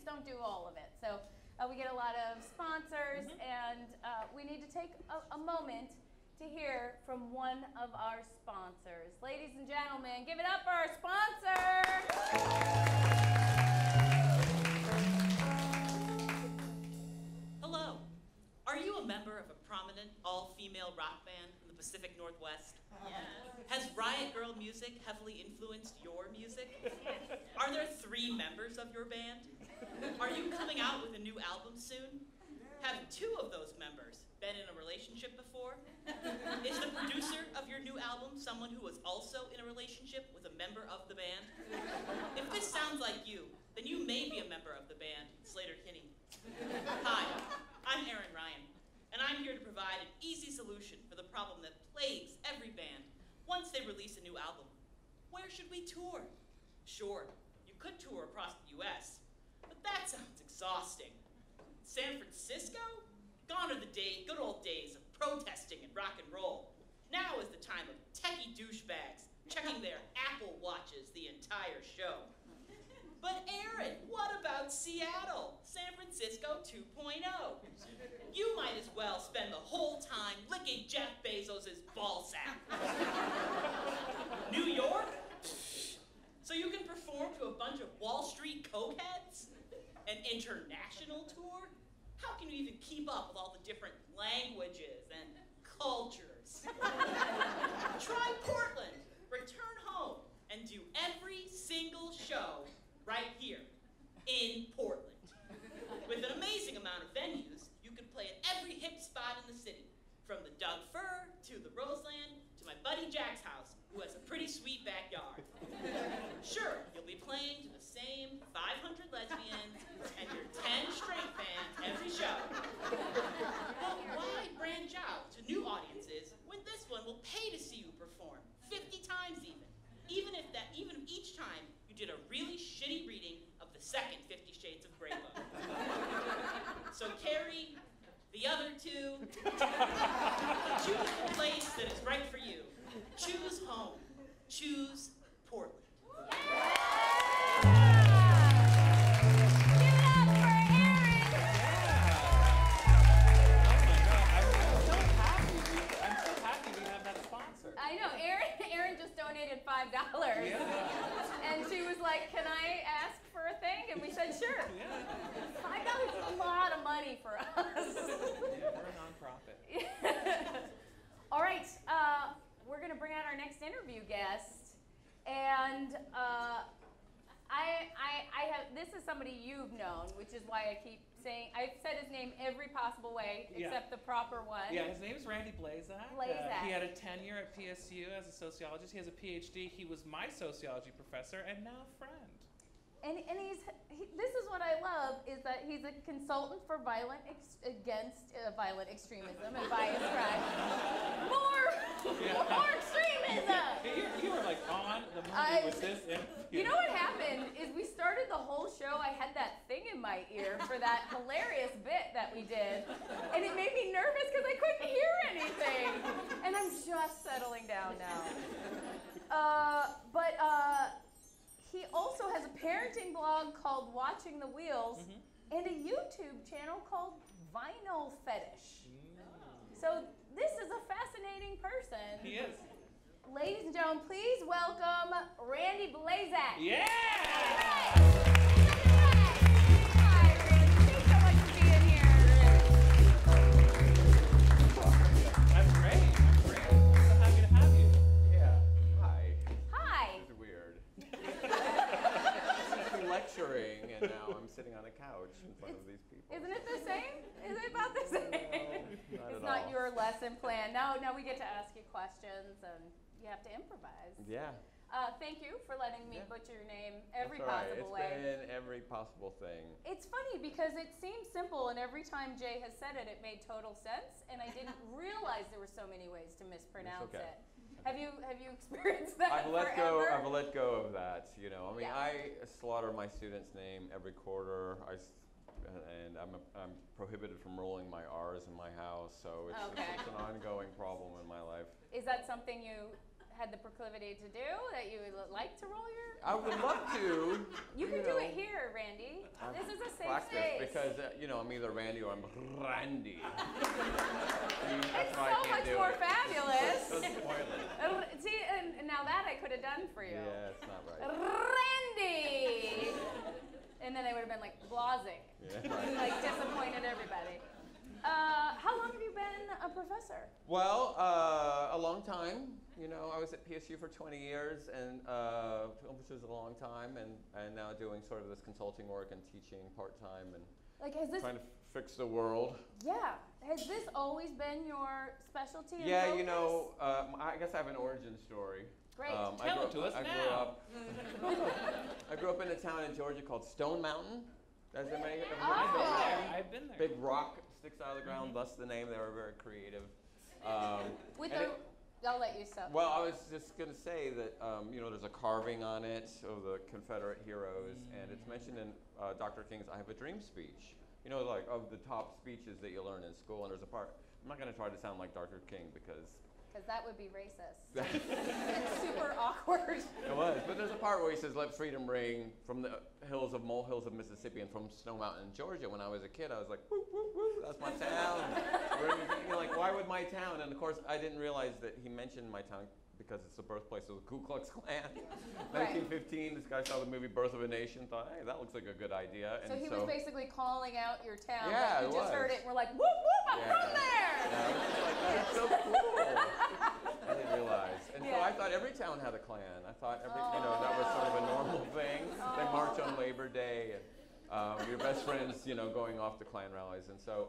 don't do all of it. So we get a lot of sponsors, and we need to take a moment to hear from one of our sponsors. Ladies and gentlemen, give it up for our sponsor. Hello. Are you a member of a prominent all-female rock band in the Pacific Northwest? Yes. Has Riot Girl music heavily influenced your music? Are there 3 members of your band? Are you coming out with a new album soon? Have 2 of those members been in a relationship before? Is the producer of your new album someone who was also in a relationship with a member of the band? If this sounds like you, then you may be a member of the band Slater-Kinney. Hi, I'm Aaron Ryan, and I'm here to provide an easy solution for the problem that plagues every band once they release a new album. Where should we tour? Sure, you could tour across the US, but that sounds exhausting. San Francisco? Gone are the good old days of protesting and rock and roll. Now is the time of techie douchebags checking their Apple Watches the entire show. But Aaron, what about Seattle? San Francisco 2.0. You might as well spend the whole time licking Jeff Bezos' ballsack. New York? So you can perform to a bunch of Wall Street cokeheads? An international tour? How can you even keep up with all the different languages and cultures? Try Portland, return home, and do every single show right here in Portland. With an amazing amount of venues, you can play at every hip spot in the city, from the Doug Fir to the Roseland to my buddy Jack's house, who has a pretty sweet backyard. Sure, you'll be playing to the same 500 lesbians and your 10 straight fans every show. But why branch out to new audiences when this one will pay to see you perform 50 times even? Even if each time you did a really shitty reading of the second 50 Shades of Grey book. So Carrie, the other 2, choose the place that is right for you. Choose home. Choose Portland. I know, Aaron just donated $5. Yeah. And she was like, can I ask for a thing? And we said, sure. Yeah. $5 is a lot of money for us. Yeah, we're a nonprofit. All right, we're gonna bring out our next interview guest. And this is somebody you've known, which is why I keep saying, I've said his name every possible way except the proper one. Yeah, his name is Randy Blazak. Blazak. He had a tenure at PSU as a sociologist. He has a Ph.D. He was my sociology professor and now a friend. And this is what I love, is that he's a consultant for violent extremism and bias crime. More extremism! You were like on the money with this interview. You know what happened is we started the whole show, I had that thing in my ear for that hilarious bit that we did, and it made me nervous because I couldn't hear anything. And I'm just settling down now. He also has a parenting blog called Watching the Wheels and a YouTube channel called Vinyl Fetish. So this is a fascinating person. He is. Ladies and gentlemen, please welcome Randy Blazak. Yeah! Hi, Randy. Thanks so much for being here. sitting on a couch in front of these people. Isn't it the same? Is it about the same? No, not It's at not all. your lesson plan. Now we get to ask you questions, and you have to improvise. Yeah. Thank you for letting me Yeah. butcher your name every That's all right. possible way. It's been every possible thing. It's funny because it seems simple, and every time Jay has said it, it made total sense, and I didn't realize there were so many ways to mispronounce okay. it. Have you experienced that I've let forever? go. I've let go of that. You know, I mean, Yeah. I slaughter my student's name every quarter. And I'm prohibited from rolling my R's in my house, so it's an ongoing problem in my life. Is that something you had the proclivity to do, that you would like to roll your? I would love to. You can do it here, Randy. This is a safe space. Because you know, I'm either Randy or I'm Randy. It's so much more fabulous. So pointless. See, and now that I could have done for you. Yeah, it's not right. Randy. And then I would have been like Blazak. Yeah, right. Like disappointed everybody. How long have you been a professor? Well, a long time. You know, I was at PSU for 20 years, and which was a long time, and now doing sort of this consulting work and teaching part-time and Like, has this? trying to fix the world. Yeah. Has this always been your specialty? And Yeah, focus? you know, I guess I have an origin story. Great. Tell it to us now. I grew up in a town in Georgia called Stone Mountain. Has anybody ever Oh. heard of Stone Mountain? I've been there. Big rock sticks out of the ground, thus the name. They were very creative. With and the, it- I'll let you stop. Well, I was just going to say that, you know, there's a carving on it of the Confederate heroes, and it's mentioned in Dr. King's I Have a Dream speech. You know, like of the top speeches that you learn in school, and there's a part, I'm not going to try to sound like Dr. King because Because that would be racist. It's super awkward. it was, but there's a part where he says, let freedom ring from the molehills of Mississippi and from Snow Mountain in Georgia. When I was a kid, I was like, woo, woo, woo, that's my town. You're like, why would my town? And of course, I didn't realize that he mentioned my town because it's the birthplace of the Ku Klux Klan. Right. 1915, this guy saw the movie Birth of a Nation, thought, hey, that looks like a good idea. So he was basically calling out your town, Yeah, but you it just was. heard it and we're like, whoop, whoop, I'm Yeah. from there! Yeah, I was just like, that's so cool. I didn't realize. And so Yeah. I thought every town had a Klan. I thought you know, that was sort of a normal thing. They march on Labor Day, and your best friends, you know, going off to Klan rallies. And so,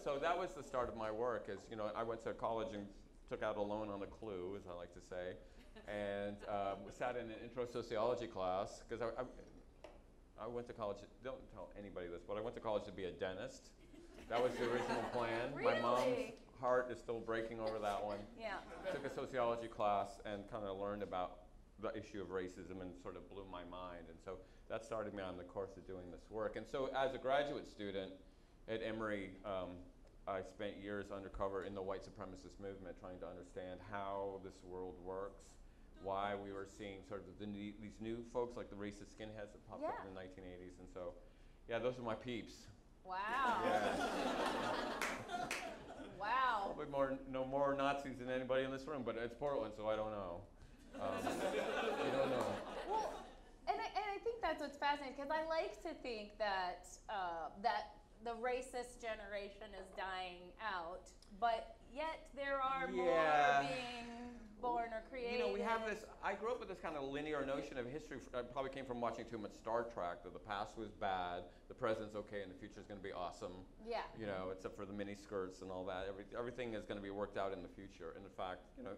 so that was the start of my work. Is, you know, I went to college and took out a loan on a clue, as I like to say, and sat in an intro sociology class because I went to college. Don't tell anybody this, but I went to college to be a dentist. That was the original plan. My mom's Really? heart is still breaking over that one. Yeah. Took a sociology class and kind of learned about the issue of racism and sort of blew my mind. And so that started me on the course of doing this work. And so as a graduate student at Emory, I spent years undercover in the white supremacist movement trying to understand how this world works, why we were seeing sort of these new folks like the racist skinheads that popped up in the 1980s. And so, yeah, those are my peeps. Wow. Yeah. Wow. Probably more Nazis than anybody in this room, but it's Portland, so I don't know. You don't know. Well, and I think that's what's fascinating because I like to think that that the racist generation is dying out, but yet there are more being born or created. You know, we have this, I grew up with this kind of linear notion of history. I probably came from watching too much Star Trek, that the past was bad, the present's okay, and the future's going to be awesome. Yeah. You know, except for the mini skirts and all that. Everything is going to be worked out in the future. And in fact, you know,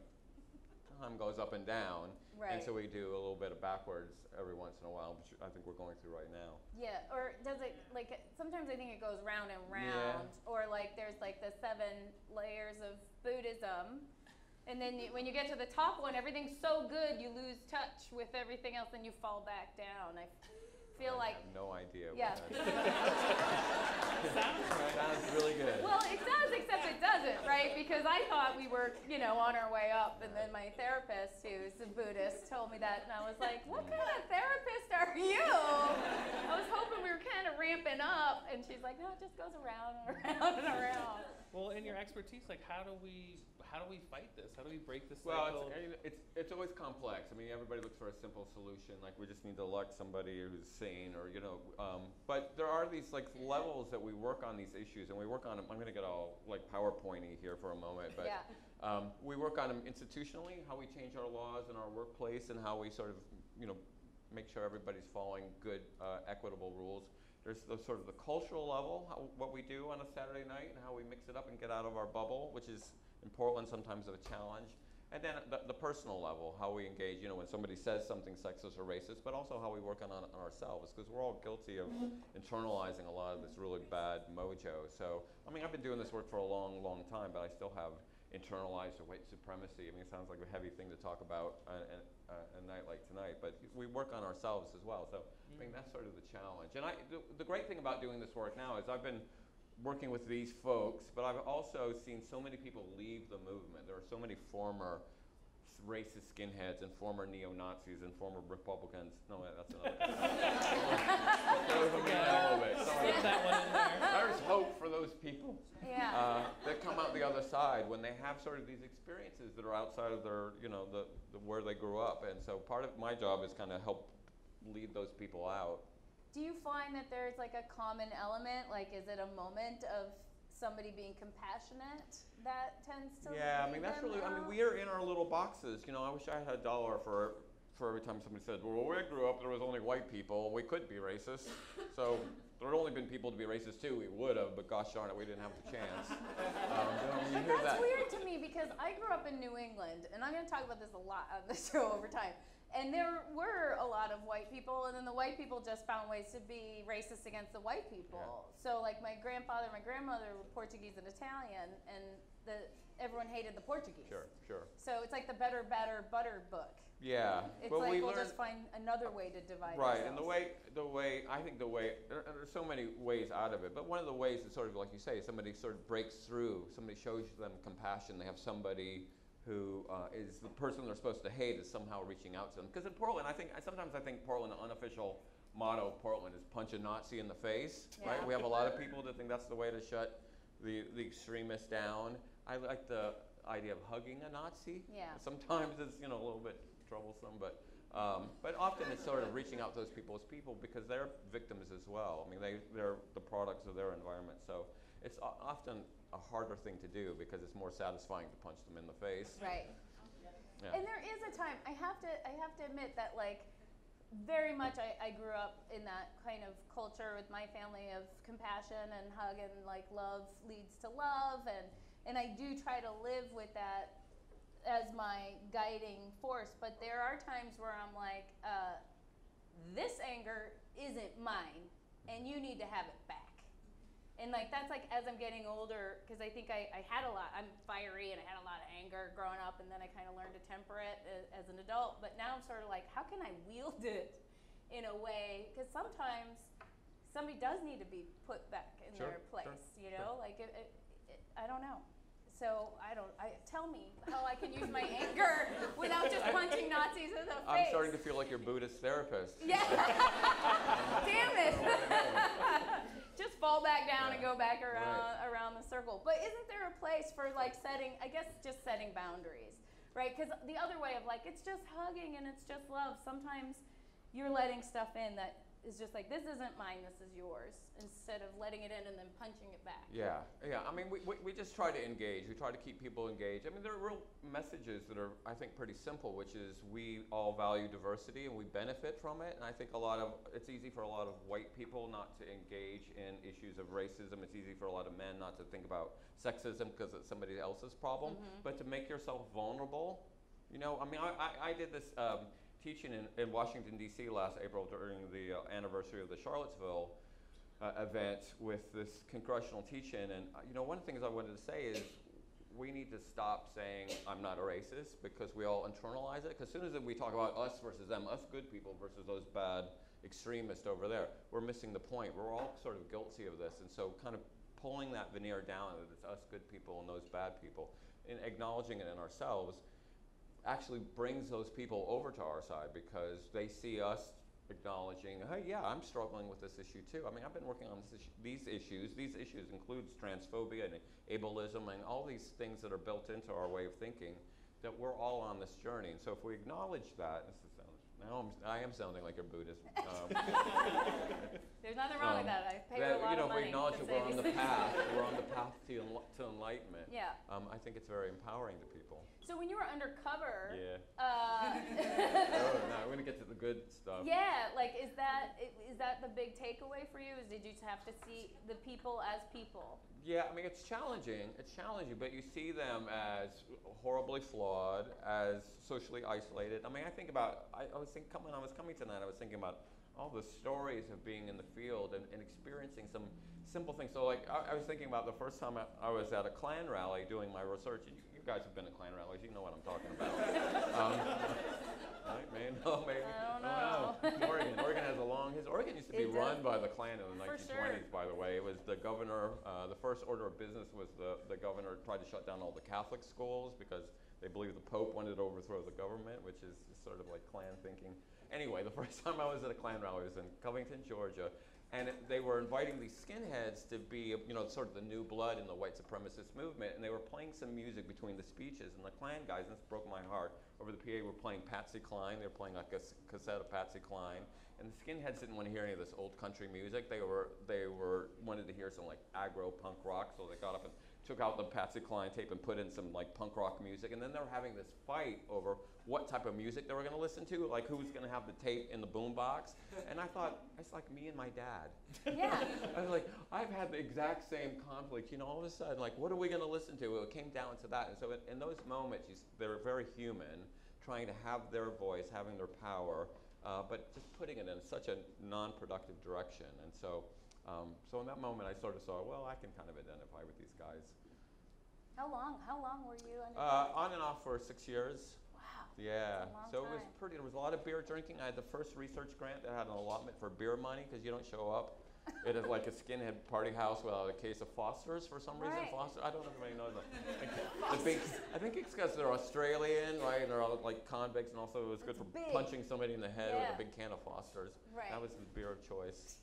time goes up and down. Right. And so we do a little bit of backwards every once in a while, which I think we're going through right now. Yeah, or does it, like, sometimes I think it goes round and round, or like there's like the 7 layers of Buddhism, and then when you get to the top one, everything's so good, you lose touch with everything else, and you fall back down. I feel I like, have no idea. yeah. Sounds really good. Well, it does, except it doesn't, right? Because I thought we were, you know, on our way up, and then my therapist, who's a Buddhist, told me that, and I was like, what kind of therapist are you? I was hoping we were kind of ramping up, and she's like, no, it just goes around and around and around. Well, in your expertise, like how do we fight this? How do we break this Well, cycle? it's always complex. I mean, everybody looks for a simple solution, like we just need to elect somebody who's sane, or you know. But there are these like levels that we work on these issues, and we work on them. I'm going to get all like PowerPointy here for a moment, but we work on them institutionally, how we change our laws in our workplace, and how we sort of, you know, make sure everybody's following good, equitable rules. There's the sort of the cultural level, what we do on a Saturday night and how we mix it up and get out of our bubble, which is in Portland sometimes a challenge. And then the personal level, how we engage, when somebody says something sexist or racist, but also how we work on ourselves, because we're all guilty of internalizing a lot of this really bad mojo. So, I mean, I've been doing this work for a long, long time, but I still have internalized white supremacy. I mean, it sounds like a heavy thing to talk about a night like tonight, but we work on ourselves as well. So, I mean, that's sort of the challenge. And the great thing about doing this work now is I've been working with these folks, but I've also seen so many people leave the movement. There are so many former racist skinheads and former neo-Nazis and former Republicans. No, that's another that one in there. There's hope for those people that come out the other side when they have sort of these experiences that are outside of their, where they grew up. And so part of my job is kind of help lead those people out. Do you find that there's like a common element? Like, is it a moment of somebody being compassionate that tends to lead that's them really, out? we are in our little boxes. I wish I had $1 for every time somebody said, well, where I grew up, there was only white people. We could be racist. So there had only been people to be racist too. We would have, but gosh darn it, we didn't have the chance. That's weird to me because I grew up in New England, and I'm going to talk about this a lot on the show over time. And there were a lot of white people, and then the white people just found ways to be racist against the white people. Yeah. So like my grandfather and my grandmother were Portuguese and Italian, and everyone hated the Portuguese. Sure. So it's like the better, butter book. Yeah. It's like we'll just find another way to divide Right, ourselves. and there's so many ways out of it, but one of the ways is sort of like you say, somebody sort of breaks through, somebody shows them compassion, they have somebody who is the person they're supposed to hate is somehow reaching out to them. Because in Portland, sometimes I think Portland, the unofficial motto of Portland is punch a Nazi in the face, right? We have a lot of people that think that's the way to shut the extremists down. I like the idea of hugging a Nazi. Yeah. Sometimes it's, a little bit troublesome, but often it's sort of reaching out to those people as people because they're victims as well. I mean, they're the products of their environment. So it's often a harder thing to do because it's more satisfying to punch them in the face. Right. Yeah. And there is a time, I have to admit that like very much I grew up in that kind of culture with my family of compassion and hug and like love leads to love, and I do try to live with that as my guiding force, but there are times where I'm like, this anger isn't mine and you need to have it back. And like that's like as I'm getting older, because I think I had a lot, I'm fiery and I had a lot of anger growing up, and then I kind of learned to temper it as an adult. But now I'm sort of like, how can I wield it in a way? Because sometimes somebody does need to be put back in their place, like I don't know. So tell me how I can use my anger without just punching Nazis in the face. I'm starting to feel like your Buddhist therapist. Yeah. Damn it. Just fall back down and go back around the circle. But isn't there a place for like setting boundaries, right? Because the other way of like, it's just hugging and it's just love. Sometimes you're letting stuff in that is just like, this isn't mine, this is yours, instead of letting it in and then punching it back. Yeah. I mean, we just try to engage. We try to keep people engaged. I mean, there are real messages that are, I think, pretty simple, which is we all value diversity and we benefit from it. And I think it's easy for a lot of white people not to engage in issues of racism. It's easy for a lot of men not to think about sexism because it's somebody else's problem. Mm-hmm. But to make yourself vulnerable, I mean, I did this teaching in Washington, D.C. last April during the anniversary of the Charlottesville event with this congressional teach-in. And one of the things I wanted to say is we need to stop saying I'm not a racist because we all internalize it. Because as soon as we talk about us versus them, us good people versus those bad extremists over there, we're missing the point. We're all sort of guilty of this. And so kind of pulling that veneer down that it's us good people and those bad people and acknowledging it in ourselves actually brings those people over to our side because they see us acknowledging, hey, yeah, I'm struggling with this issue too. I mean, I've been working on these issues. These issues includes transphobia and ableism and all these things that are built into our way of thinking that we're all on this journey. And so if we acknowledge that, I am sounding like a Buddhist. There's nothing wrong with that. I pay a lot of money. If we acknowledge that we're on the path, to enlightenment. Yeah. I think it's very empowering to people. So when you were undercover, no, we're gonna get to the good stuff. Yeah, like is that the big takeaway for you? Is did you have to see the people as people? Yeah, I mean, it's challenging. It's challenging, but you see them as horribly flawed, as socially isolated. I mean, I think about, I was coming tonight, I was thinking about all the stories of being in the field and experiencing some simple things. So like, I was thinking about the first time I was at a Klan rally doing my research. You guys have been to Klan rallies, you know what I'm talking about. Right, maybe? No, maybe. I don't know. Oregon has a long history. Oregon used to be run by the Klan in the 1920s, by the way. It was the governor, the first order of business was the governor tried to shut down all the Catholic schools because they believed the Pope wanted to overthrow the government, which is sort of like Klan thinking. Anyway, the first time I was at a Klan rally was in Covington, Georgia, and they were inviting these skinheads to be, sort of the new blood in the white supremacist movement, and they were playing some music between the speeches, and the Klan guys, and this broke my heart, over the PA were playing Patsy Cline. They were playing like a cassette of Patsy Cline, and the skinheads didn't want to hear any of this old country music. They wanted to hear some like aggro punk rock, so they got up and took out the Patsy Cline tape and put in some like punk rock music, and then they were having this fight over what type of music they were going to listen to, like who's going to have the tape in the boombox. And I thought, it's like me and my dad. Yeah. I was like, I've had the exact same conflict, all of a sudden, like, what are we going to listen to? It came down to that. And so in those moments, they're very human, trying to have their voice, having their power, but just putting it in such a non-productive direction. And so in that moment, I sort of saw, well, I can kind of identify with these guys. How long were you under? On and off for 6 years. Wow. Yeah. That's a long So time. it was there was a lot of beer drinking. I had the first research grant that had an allotment for beer money because you don't show up. It is like a skinhead party house without a case of Foster's for some reason. Right. Foster, I don't know if anybody knows that. I think it's because they're Australian, right? And they're all like convicts, and also it was good for big. punching somebody in the head Yeah. with a big can of Foster's. Right. That was the beer of choice.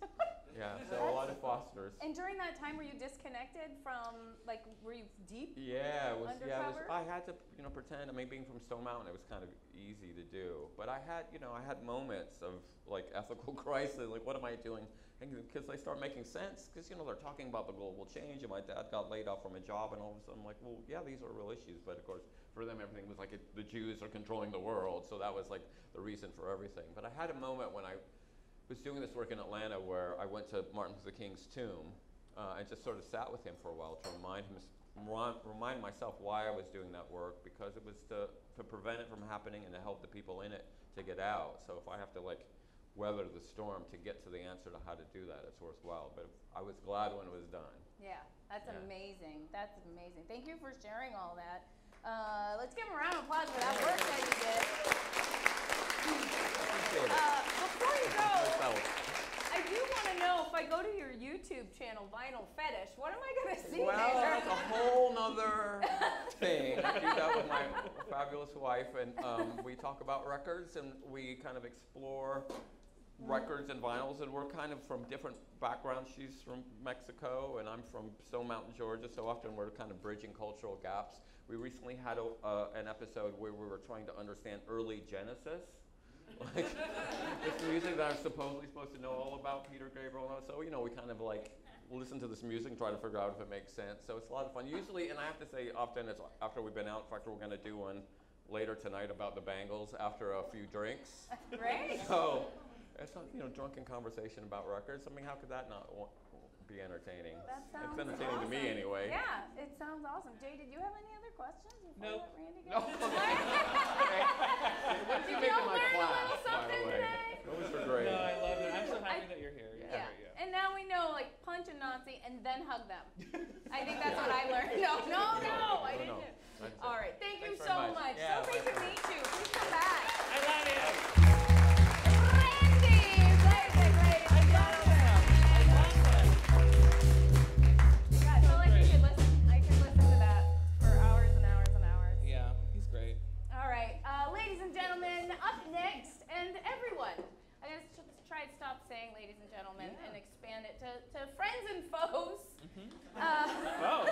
Yeah, so a lot of Foster's. And during that time, were you disconnected from, like, were you deep? Yeah, it was. Undercover? I had to, pretend. I mean, being from Stone Mountain, it was kind of easy to do. But I had moments of like ethical crisis. Like, what am I doing? Because they start making sense. Because they're talking about the global change, and my dad got laid off from a job, and all of a sudden I'm like, well, yeah, these are real issues. But of course, for them, everything was like the Jews are controlling the world. So that was like the reason for everything. But I had a moment when I was doing this work in Atlanta where I went to Martin Luther King's tomb and just sort of sat with him for a while to remind myself why I was doing that work, because it was to prevent it from happening and to help the people in it to get out. So if I have to like weather the storm to get to the answer to how to do that, it's worthwhile. But I was glad when it was done. Yeah, that's Yeah. amazing. That's amazing. Thank you for sharing all that. Let's give him a round of applause for that work that you did. Before you go, I do want to know if I go to your YouTube channel, Vinyl Fetish, what am I going to see Well, there? that's a whole nother thing. I do that with my fabulous wife, and we talk about records, and we kind of explore records and vinyls, and we're kind of from different backgrounds. She's from Mexico, and I'm from Stone Mountain, Georgia, so often we're kind of bridging cultural gaps. We recently had an episode where we were trying to understand early Genesis. Like, this music that I'm supposedly supposed to know all about, Peter Gabriel, so we kind of like listen to this music and try to figure out if it makes sense. So it's a lot of fun. Usually, and I have to say, often it's after we've been out. In fact, we're going to do one later tonight about the Bangles after a few drinks. Great. So it's not, drunken conversation about records. I mean, how could that not be entertaining? That sounds It's entertaining awesome. to me anyway. Yeah, it sounds awesome. Jay, did you have any other questions? Nope. Randy No. go? What did you Did make y'all of my learn a class, little by something the way? today? Those were great. No, I love it. I'm so happy that you're here. Yeah. Yeah. And now we know, like, punch a Nazi and then hug them. I think that's what I learned. No, I didn't. That's it. All right, thank you Thanks so very much. much. Yeah, So great to likewise. meet you. Please come back. I love you. Randy, Blazak, ladies and gentlemen. Yeah, I feel like you could listen. I could listen to that for hours and hours and hours. Yeah, he's great. All right, ladies and gentlemen, up next, and everyone. I'm going to try to stop saying ladies and gentlemen and expand it to friends and foes. Oh.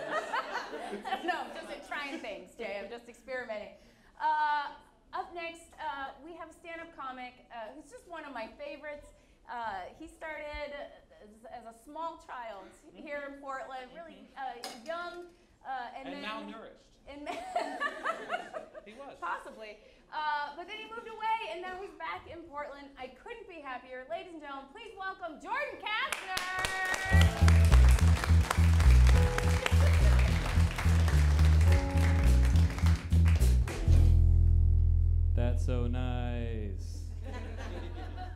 No, I'm just trying things, Jay. I'm just experimenting. Up next, we have a stand-up comic who's just one of my favorites. He started as a small child here in Portland, really young. And then, malnourished. And He was. possibly. But then he moved away, and now he's back in Portland. I couldn't be happier. Ladies and gentlemen, please welcome Jordan Kastner. That's so nice.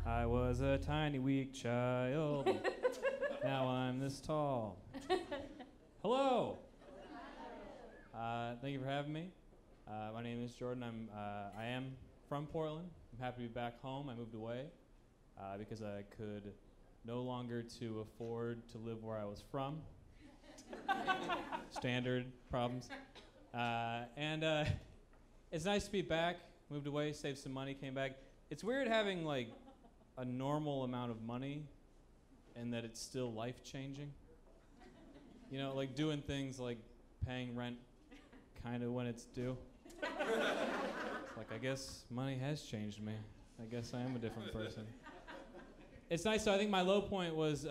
I was a tiny, weak child. Now I'm this tall. Hello. Thank you for having me. My name is Jordan. I am from Portland. I'm happy to be back home. I moved away because I could no longer to afford to live where I was from. Standard problems. And it's nice to be back. Moved away, saved some money, came back. It's weird having like a normal amount of money and that it's still life-changing. You know, like doing things like paying rent kind of when it's due. It's like, I guess money has changed me. I guess I am a different person. It's nice. So I think my low point was,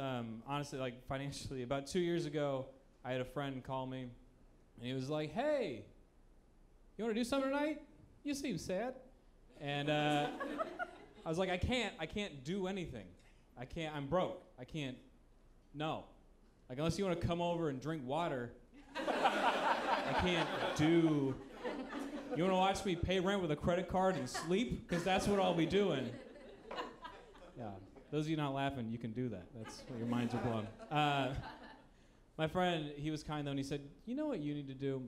honestly, like financially. About 2 years ago, I had a friend call me, and he was like, "Hey, you want to do something tonight? You seem sad." And I was like, I can't do anything. I'm broke. I can't, no. Like, unless you want to come over and drink water, I can't do. You want to watch me pay rent with a credit card and sleep? Because that's what I'll be doing. Yeah, those of you not laughing, you can do that. That's what your minds are blown. My friend, he was kind though, and he said, "You know what you need to do?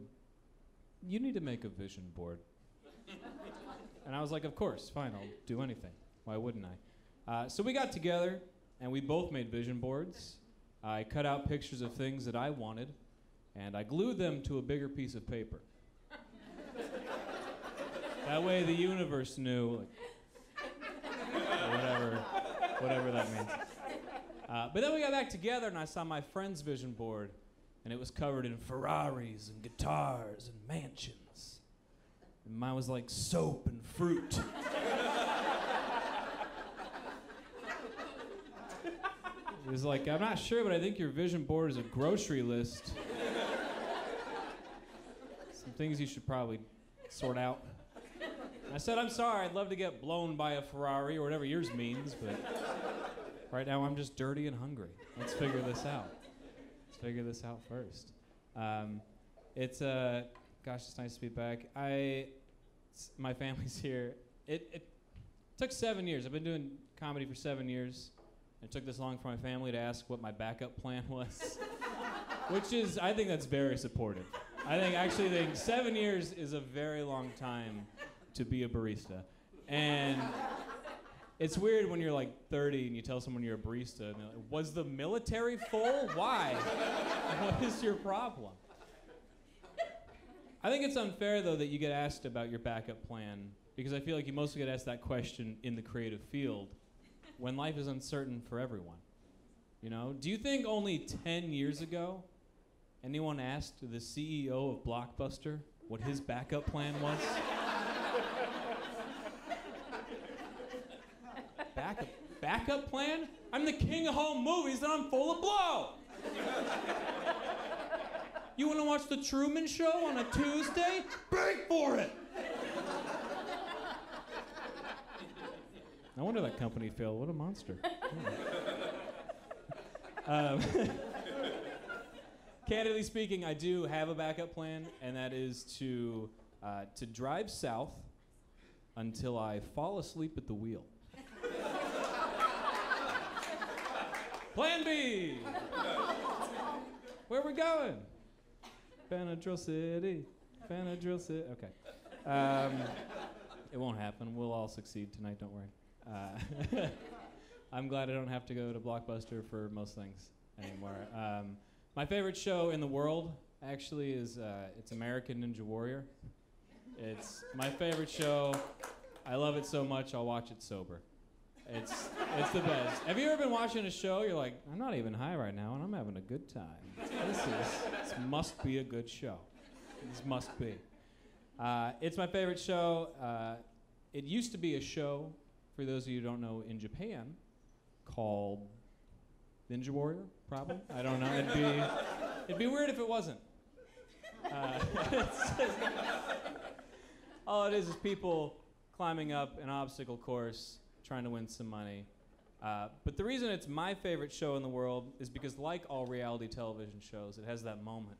You need to make a vision board." And I was like, "Of course, fine, I'll do anything. Why wouldn't I?" So we got together, and we both made vision boards. I cut out pictures of things that I wanted, and I glued them to a bigger piece of paper. That way the universe knew, like, whatever that means. But then we got back together, and I saw my friend's vision board, and it was covered in Ferraris and guitars and mansions. And mine was like soap and fruit. It was like, "I'm not sure, but I think your vision board is a grocery list. Some things you should probably sort out." And I said, "I'm sorry, I'd love to get blown by a Ferrari or whatever yours means, but right now I'm just dirty and hungry. Let's figure this out. Let's figure this out first." Gosh, it's nice to be back. My family's here. It took 7 years. I've been doing comedy for 7 years. It took this long for my family to ask what my backup plan was, which is, I think that's very supportive. I think 7 years is a very long time to be a barista. And it's weird when you're like 30 and you tell someone you're a barista, and they're like, "Was the military full? Why? What is your problem?" I think it's unfair, though, that you get asked about your backup plan, because I feel like you mostly get asked that question in the creative field when life is uncertain for everyone. You know? Do you think only 10 years ago anyone asked the CEO of Blockbuster what his backup plan was? Backup plan? I'm the king of home movies and I'm full of blow. You want to watch The Truman Show on a Tuesday? Break for it. No wonder that company failed. What a monster. Candidly speaking, I do have a backup plan, and that is to drive south until I fall asleep at the wheel. Plan B. Where are we going? Benadryl City. Benadryl City. Okay. It won't happen. We'll all succeed tonight. Don't worry. I'm glad I don't have to go to Blockbuster for most things anymore. My favorite show in the world, actually, is it's American Ninja Warrior. It's my favorite show. I love it so much, I'll watch it sober. It's the best. Have you ever been watching a show, you're like, "I'm not even high right now, and I'm having a good time. This must be a good show. This must be." It's my favorite show. It used to be a show, for those of you who don't know, in Japan, called Ninja Warrior, probably. I don't know. It'd be weird if it wasn't. All it is people climbing up an obstacle course, trying to win some money. But the reason it's my favorite show in the world is because, like all reality television shows, it has that moment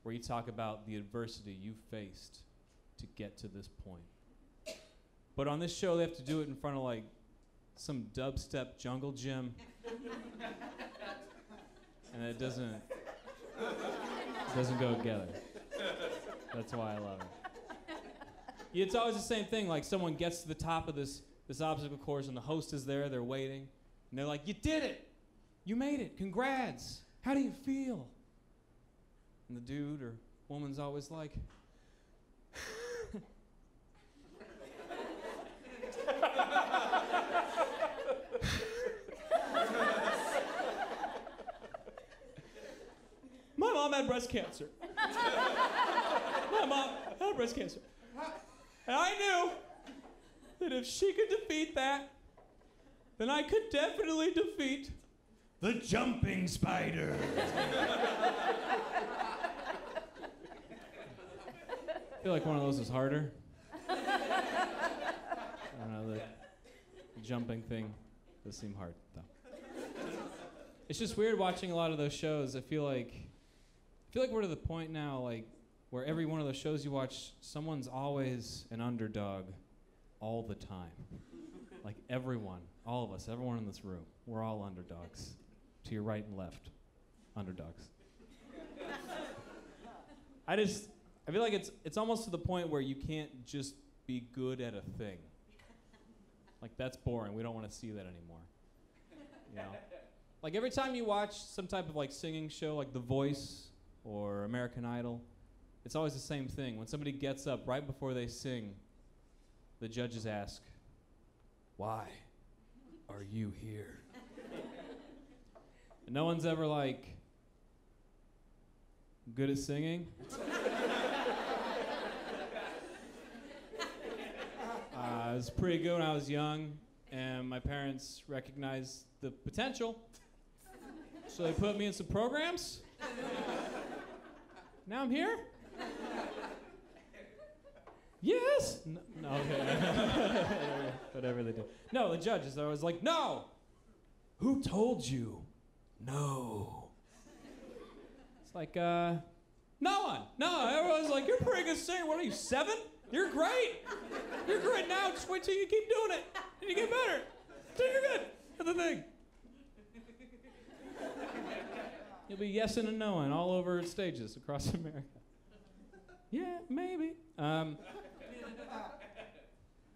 where you talk about the adversity you faced to get to this point. But on this show, they have to do it in front of like some dubstep jungle gym, and it doesn't go together. That's why I love it. It's always the same thing. Like someone gets to the top of this obstacle course, and the host is there. They're waiting, and they're like, "You did it! You made it! Congrats! How do you feel?" And the dude or woman's always like, "My mom had breast cancer. My mom had breast cancer. And I knew that if she could defeat that, then I could definitely defeat the jumping spider." I feel like one of those is harder. I don't know, the jumping thing does seem hard, though. It's just weird watching a lot of those shows. I feel like we're to the point now, like, where every one of those shows you watch, someone's always an underdog all the time. Like everyone, all of us, everyone in this room, we're all underdogs. To your right and left, underdogs. I feel like it's almost to the point where you can't just be good at a thing. Like that's boring. We don't want to see that anymore. You know? Like every time you watch some type of like singing show like The Voice or American Idol, it's always the same thing. When somebody gets up right before they sing, the judges ask, "Why are you here?" And no one's ever like, "Good at singing?" I was pretty good when I was young, and my parents recognized the potential, so they put me in some programs. Now I'm here. Yes. No, okay. Whatever they do. No, the judges are always like, "No. Who told you? No." It's like, no one. No, everyone's like, "You're a pretty good singer. What are you, 7? You're great. You're great now. Just wait till you keep doing it, and you get better. Then you're good." That's the thing. You'll be yesing and knowing all over stages across America. Yeah, maybe.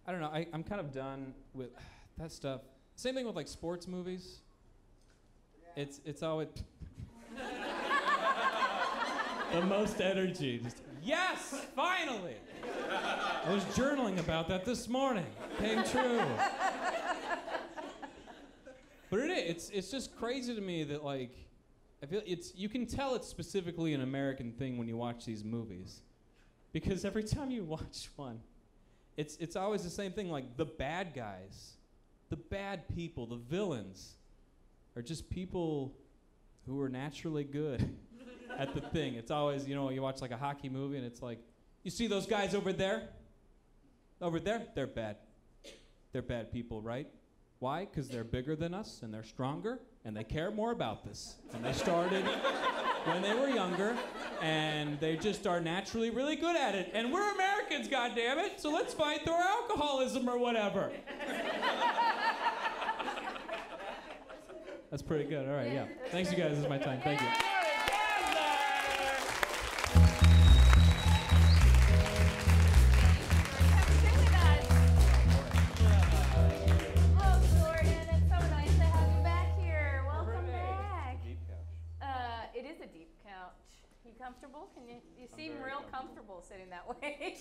I don't know. I'm kind of done with that stuff. Same thing with like sports movies. It's always the most energy. Just, yes, finally. I was journaling about that this morning. Came true. But it's just crazy to me that like I feel you can tell it's specifically an American thing when you watch these movies. Because every time you watch one, it's always the same thing, like the bad guys, the bad people, the villains are just people who are naturally good at the thing. It's always, you watch like a hockey movie and it's like, you see those guys over there? Over there? They're bad. They're bad people, right? Why? Because they're bigger than us and they're stronger and they care more about this. And they started when they were younger and they just are naturally really good at it. And we're Americans, goddammit, so let's fight through our alcoholism or whatever. That's pretty good. All right, yeah. Thanks, you guys. This is my time. Thank you. Comfortable? You seem real comfortable sitting that way.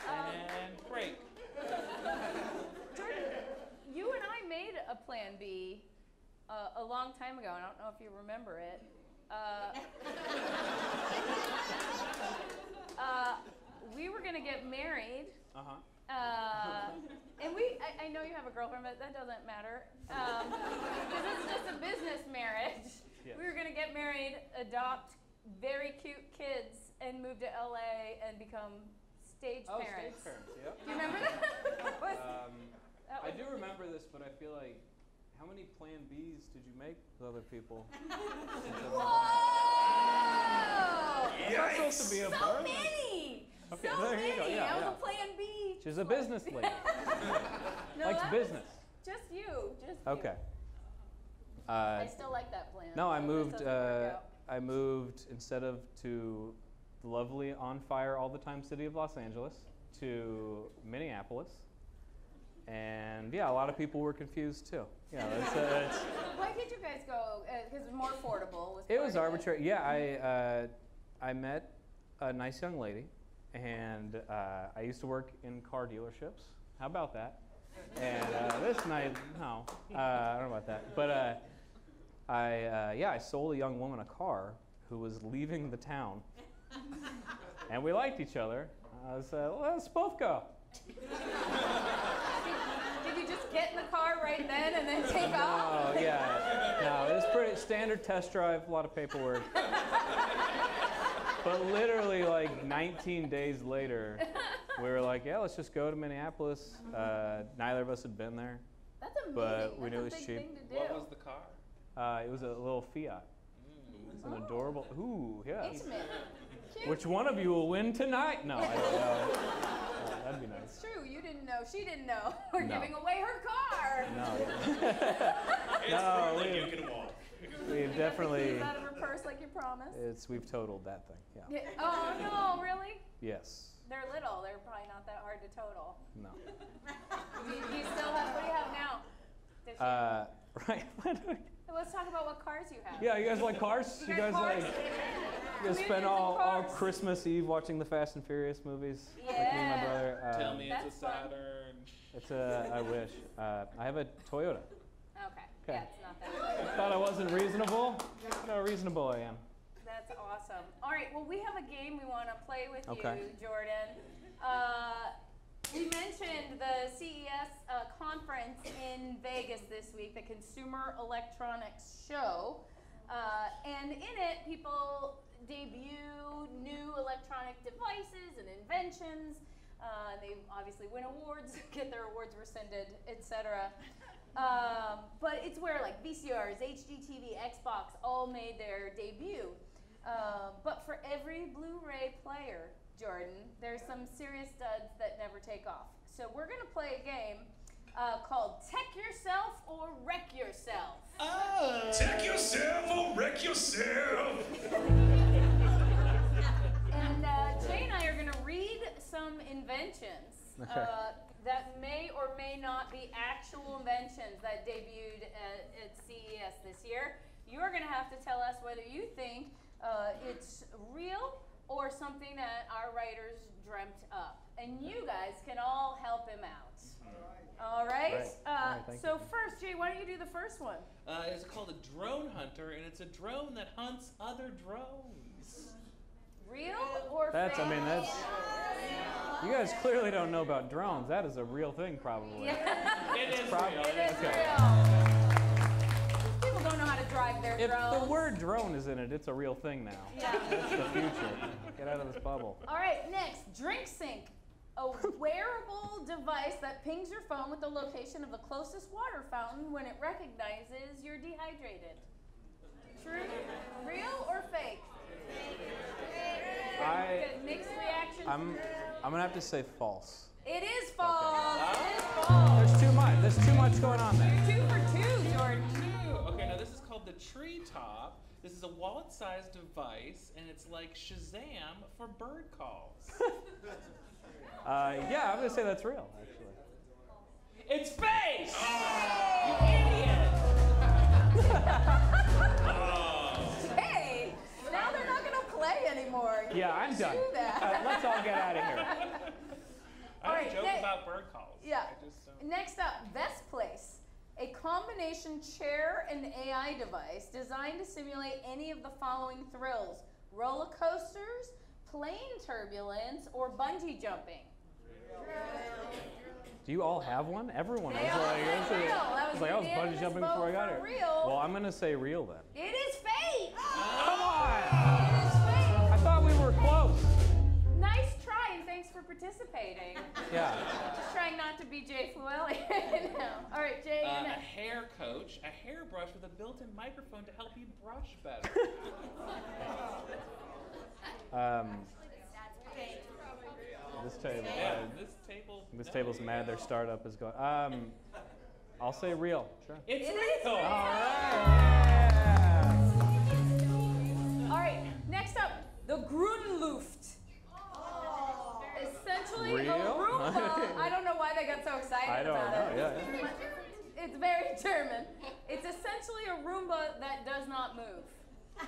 And break. Jordan, you and I made a Plan B a long time ago. I don't know if you remember it. We were gonna get married And I know you have a girlfriend, but that doesn't matter. Because it's just a business marriage. Yes. We were going to get married, adopt very cute kids, and move to LA and become stage parents. Stage parents, yep. Do you remember that? I do remember this, but I feel like, how many Plan Bs did you make with other people? Whoa! It's not supposed to be a So burden. many! Okay, So there you go. many! Yeah, I was yeah. a Plan B. She's a business lady. No, Likes that business. was just you. Just you. Okay. I still like that plan. No, I so this moved. doesn't work out. I moved instead of to the lovely, on fire all the time city of Los Angeles to Minneapolis, and yeah, a lot of people were confused too. Yeah, it's Why did you guys go? Because it was more affordable. it was arbitrary. Yeah, I met a nice young lady, and I used to work in car dealerships. How about that? And this night, no, I don't know about that, but. I sold a young woman a car who was leaving the town, and we liked each other. I said, well, let's both go. Did you just get in the car right then and then take off? Oh, yeah. No, it was pretty standard test drive, a lot of paperwork. But literally, like 19 days later, we were like, yeah, let's just go to Minneapolis. Neither of us had been there. That's amazing. But we knew it That's was a big cheap. thing to do. What was the car? It was a little Fiat. It's an adorable. Ooh, yeah. Intimate. Cute. Which one of you will win tonight? No, I don't know. That'd be It's nice. true. You didn't know. She didn't know. We're No. giving away her car. No. It's No, proof that we- you can walk. We've definitely. Use out of her purse like you promised. We've totaled that thing. Yeah. Yeah. Oh no, really? Yes. They're little. They're probably not that hard to total. No. Do you still have? What do you have now? Does she- Right. Let's talk about what cars you have. Yeah, you guys like cars? You guys cars? like? You guys We spend have all cars. Christmas Eve watching the Fast and Furious movies? Like me and my Yeah. brother. Tell me it's That's a fun. Saturn. It's a. I wish. I have a Toyota. Okay. Okay. Yeah, it's not that. Thought I wasn't reasonable. Look how reasonable I am. That's awesome. All right. Well, we have a game we want to play with Okay. you, Jordan. We mentioned the CES conference in Vegas this week, the Consumer Electronics Show. And in it, people debut new electronic devices and inventions. They obviously win awards, get their awards rescinded, etc. But it's where like VCRs, HDTV, Xbox all made their debut. But for every Blu-ray player, Jordan, there's some serious studs that never take off. So we're gonna play a game called Tech Yourself or Wreck Yourself. Oh. Tech yourself or wreck yourself. And Jay and I are gonna read some inventions that may or may not be actual inventions that debuted at CES this year. You're gonna have to tell us whether you think it's real or something that our writers dreamt up. And you guys can all help him out. All right? Right. All right, thank So you. first, Jay, why don't you do the first one? It's called a drone hunter, and it's a drone that hunts other drones. Real or That's. fake? I mean, that's. You guys clearly don't know about drones. That is a real thing, probably. Yeah. It is Prob- real. It is Okay. real. People don't know how to drive their If drones. the word drone is in it, it's a real thing now. Yeah. It's the future. Get out of this bubble. All right, next, Drink Sync, a wearable device that pings your phone with the location of the closest water fountain when it recognizes you're dehydrated. True? Real or fake? Good, mixed reaction. I'm gonna have to say false. It is false. Okay. It is false. There's too much. There's too much going on there. You're 2 for 2, Jordan. Okay, now this is called the Treetop. This is a wallet-sized device, and it's like Shazam for bird calls. Yeah, I'm gonna say that's real, actually. It's fake! Oh. You idiot! Hey, now they're not going to play anymore. You Yeah, can't I'm done. do that. Let's all get out of here. I All have right, a joke next- about bird calls. Yeah. I just don't. Next up, Vest Place, a combination chair and AI device designed to simulate any of the following thrills: roller coasters, plane turbulence, or bungee jumping. Do you all have one? Everyone. They all said real. I was bungee unanimous jumping vote before I got for here. real. Well, I'm gonna say real then. It is fake. Come on! It is fake. I thought we were close. Nice try, and thanks for participating. Yeah. Just trying not to be Jay Flewelling. No. All right, Jay. A hair coach, a hairbrush with a built-in microphone to help you brush better. This table. Yeah, This table's mad. Their startup is going. I'll say real. Sure. It's It real. is real. All right. All right, next up, the Grunluft. Essentially Real? a Roomba. I don't know why they got so excited I don't about know. it. Yeah. It's very German. It's essentially a Roomba that does not move. A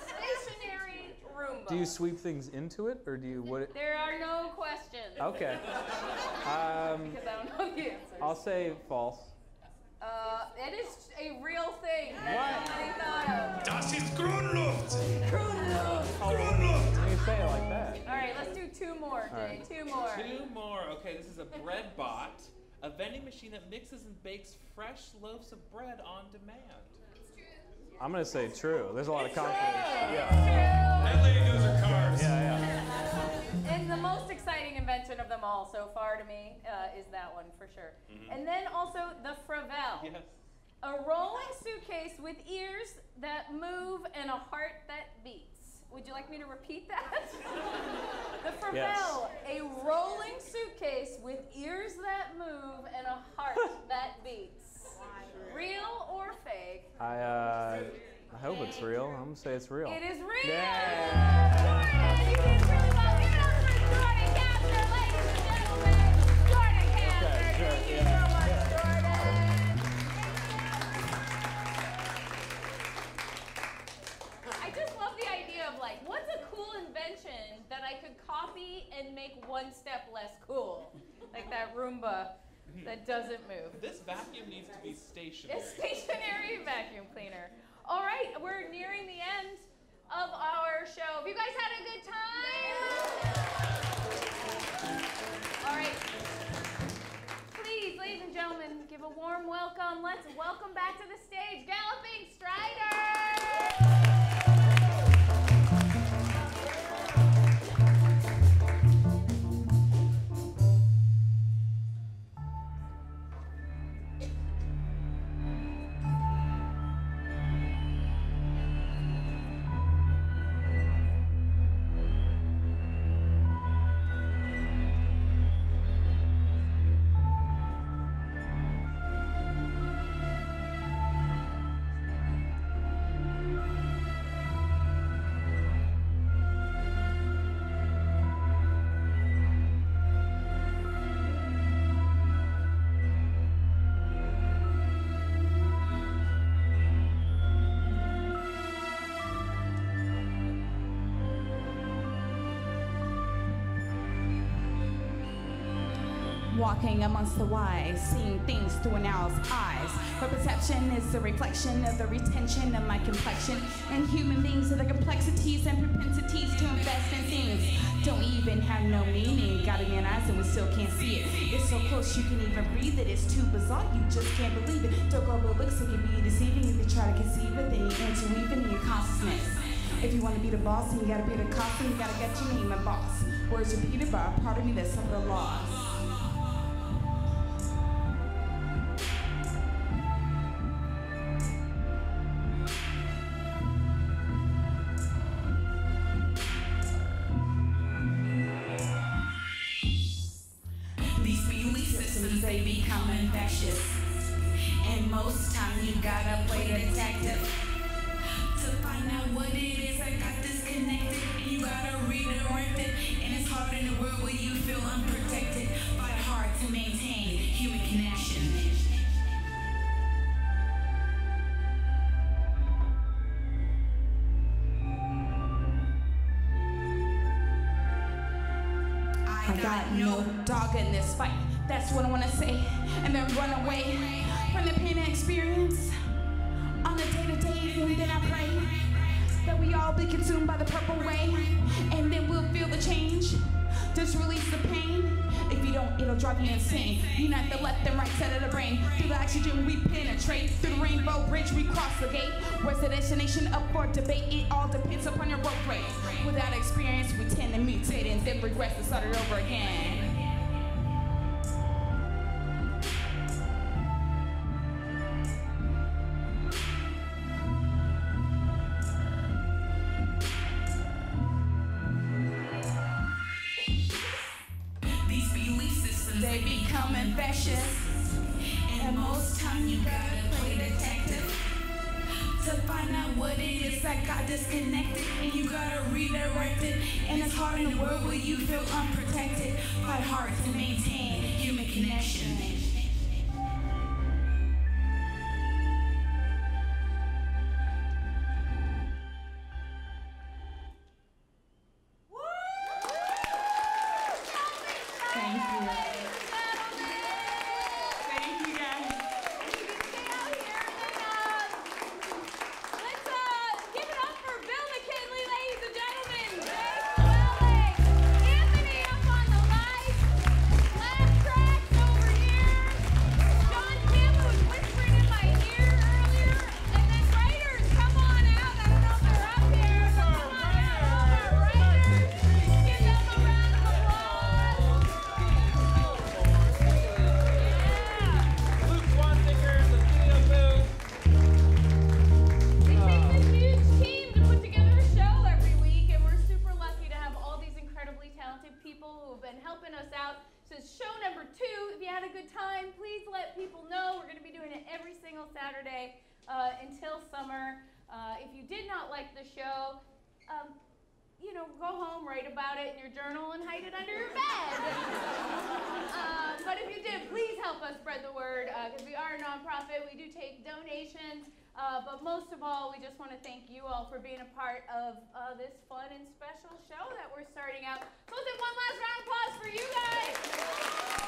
stationary Roomba. Do you sweep things into it, or do you what? There are no questions. Okay. Because I don't know the answers. I'll say false. It is a real thing. What? Somebody thought of. Das ist Grunluft! Grunluft. Grunluft! When you say it like that. All right, let's do two more, Jay. right. Two more. Two more. Okay, this is a bread bot, a vending machine that mixes and bakes fresh loaves of bread on demand. I'm gonna say true. There's a lot of confidence. That lady knows her cards. Yeah. And the most exciting invention of them all so far to me is that one for sure. And then also the Fravel. Yes. A rolling suitcase with ears that move and a heart that beats. Would you like me to repeat that? The Fravel, Yes. a rolling suitcase with ears that move and a heart that beats. Real or fake? I hope it's real. I'm gonna say it's real. It is real! Yeah. Jordan, you did really well. Give it up for Jordan Kastner, ladies and gentlemen. Jordan Kastner. Okay, sure, Thank you yeah. so much, Jordan. I just love the idea of like, what's a cool invention that I could copy and make one step less cool? Like that Roomba that doesn't move. This vacuum needs to be stationary. A stationary vacuum cleaner. All right, we're nearing the end of our show. Have you guys had a good time? All right. Please, ladies and gentlemen, give a warm welcome. Let's welcome back to the stage Galloping Strider. Walking amongst the wise, seeing things through an owl's eyes. Her perception is a reflection of the retention of my complexion. And human beings are the complexities and propensities to invest in things don't even have no meaning. Got it in eyes and we still can't see it. It's so close you can even breathe it. It's too bizarre, you just can't believe it. Don't go over looks, it can be deceiving. If you try to conceive it, then you interweave it in your consciousness. If you want to be the boss, then you gotta pay the cost, and you gotta get your name and boss. Words repeated by a part of me that suffered a loss. They become infectious, and most time you gotta play detective to find out what it is that got disconnected. And you gotta redirect it, and it's hard in a world where you feel unprotected. Fight hard to maintain human connection. I got no dog in this fight. That's what I want to say, and then run away from the pain and experience on a day-to-day, and then I pray that we all be consumed by the purple ray, and then we'll feel the change Just release the pain. If you don't, it'll drive you insane. Unite the left and right side of the brain. Through the oxygen we penetrate. Through the rainbow bridge we cross the gate. Where's the destination up for debate? It all depends upon your growth rate. Without experience, we tend to mutate and then regress and start it over again. They become infectious, and most time you gotta play detective to find out what it is that got disconnected, and you gotta redirect it. And it's hard in a world where you feel unprotected. Fight hard to maintain human connection. Saturday until summer. If you did not like the show, you know, go home, write about it in your journal, and hide it under your bed. But if you did, please help us spread the word, because we are a nonprofit. We do take donations, but most of all, we just want to thank you all for being a part of this fun and special show that we're starting out. So let's have one last round of applause for you guys.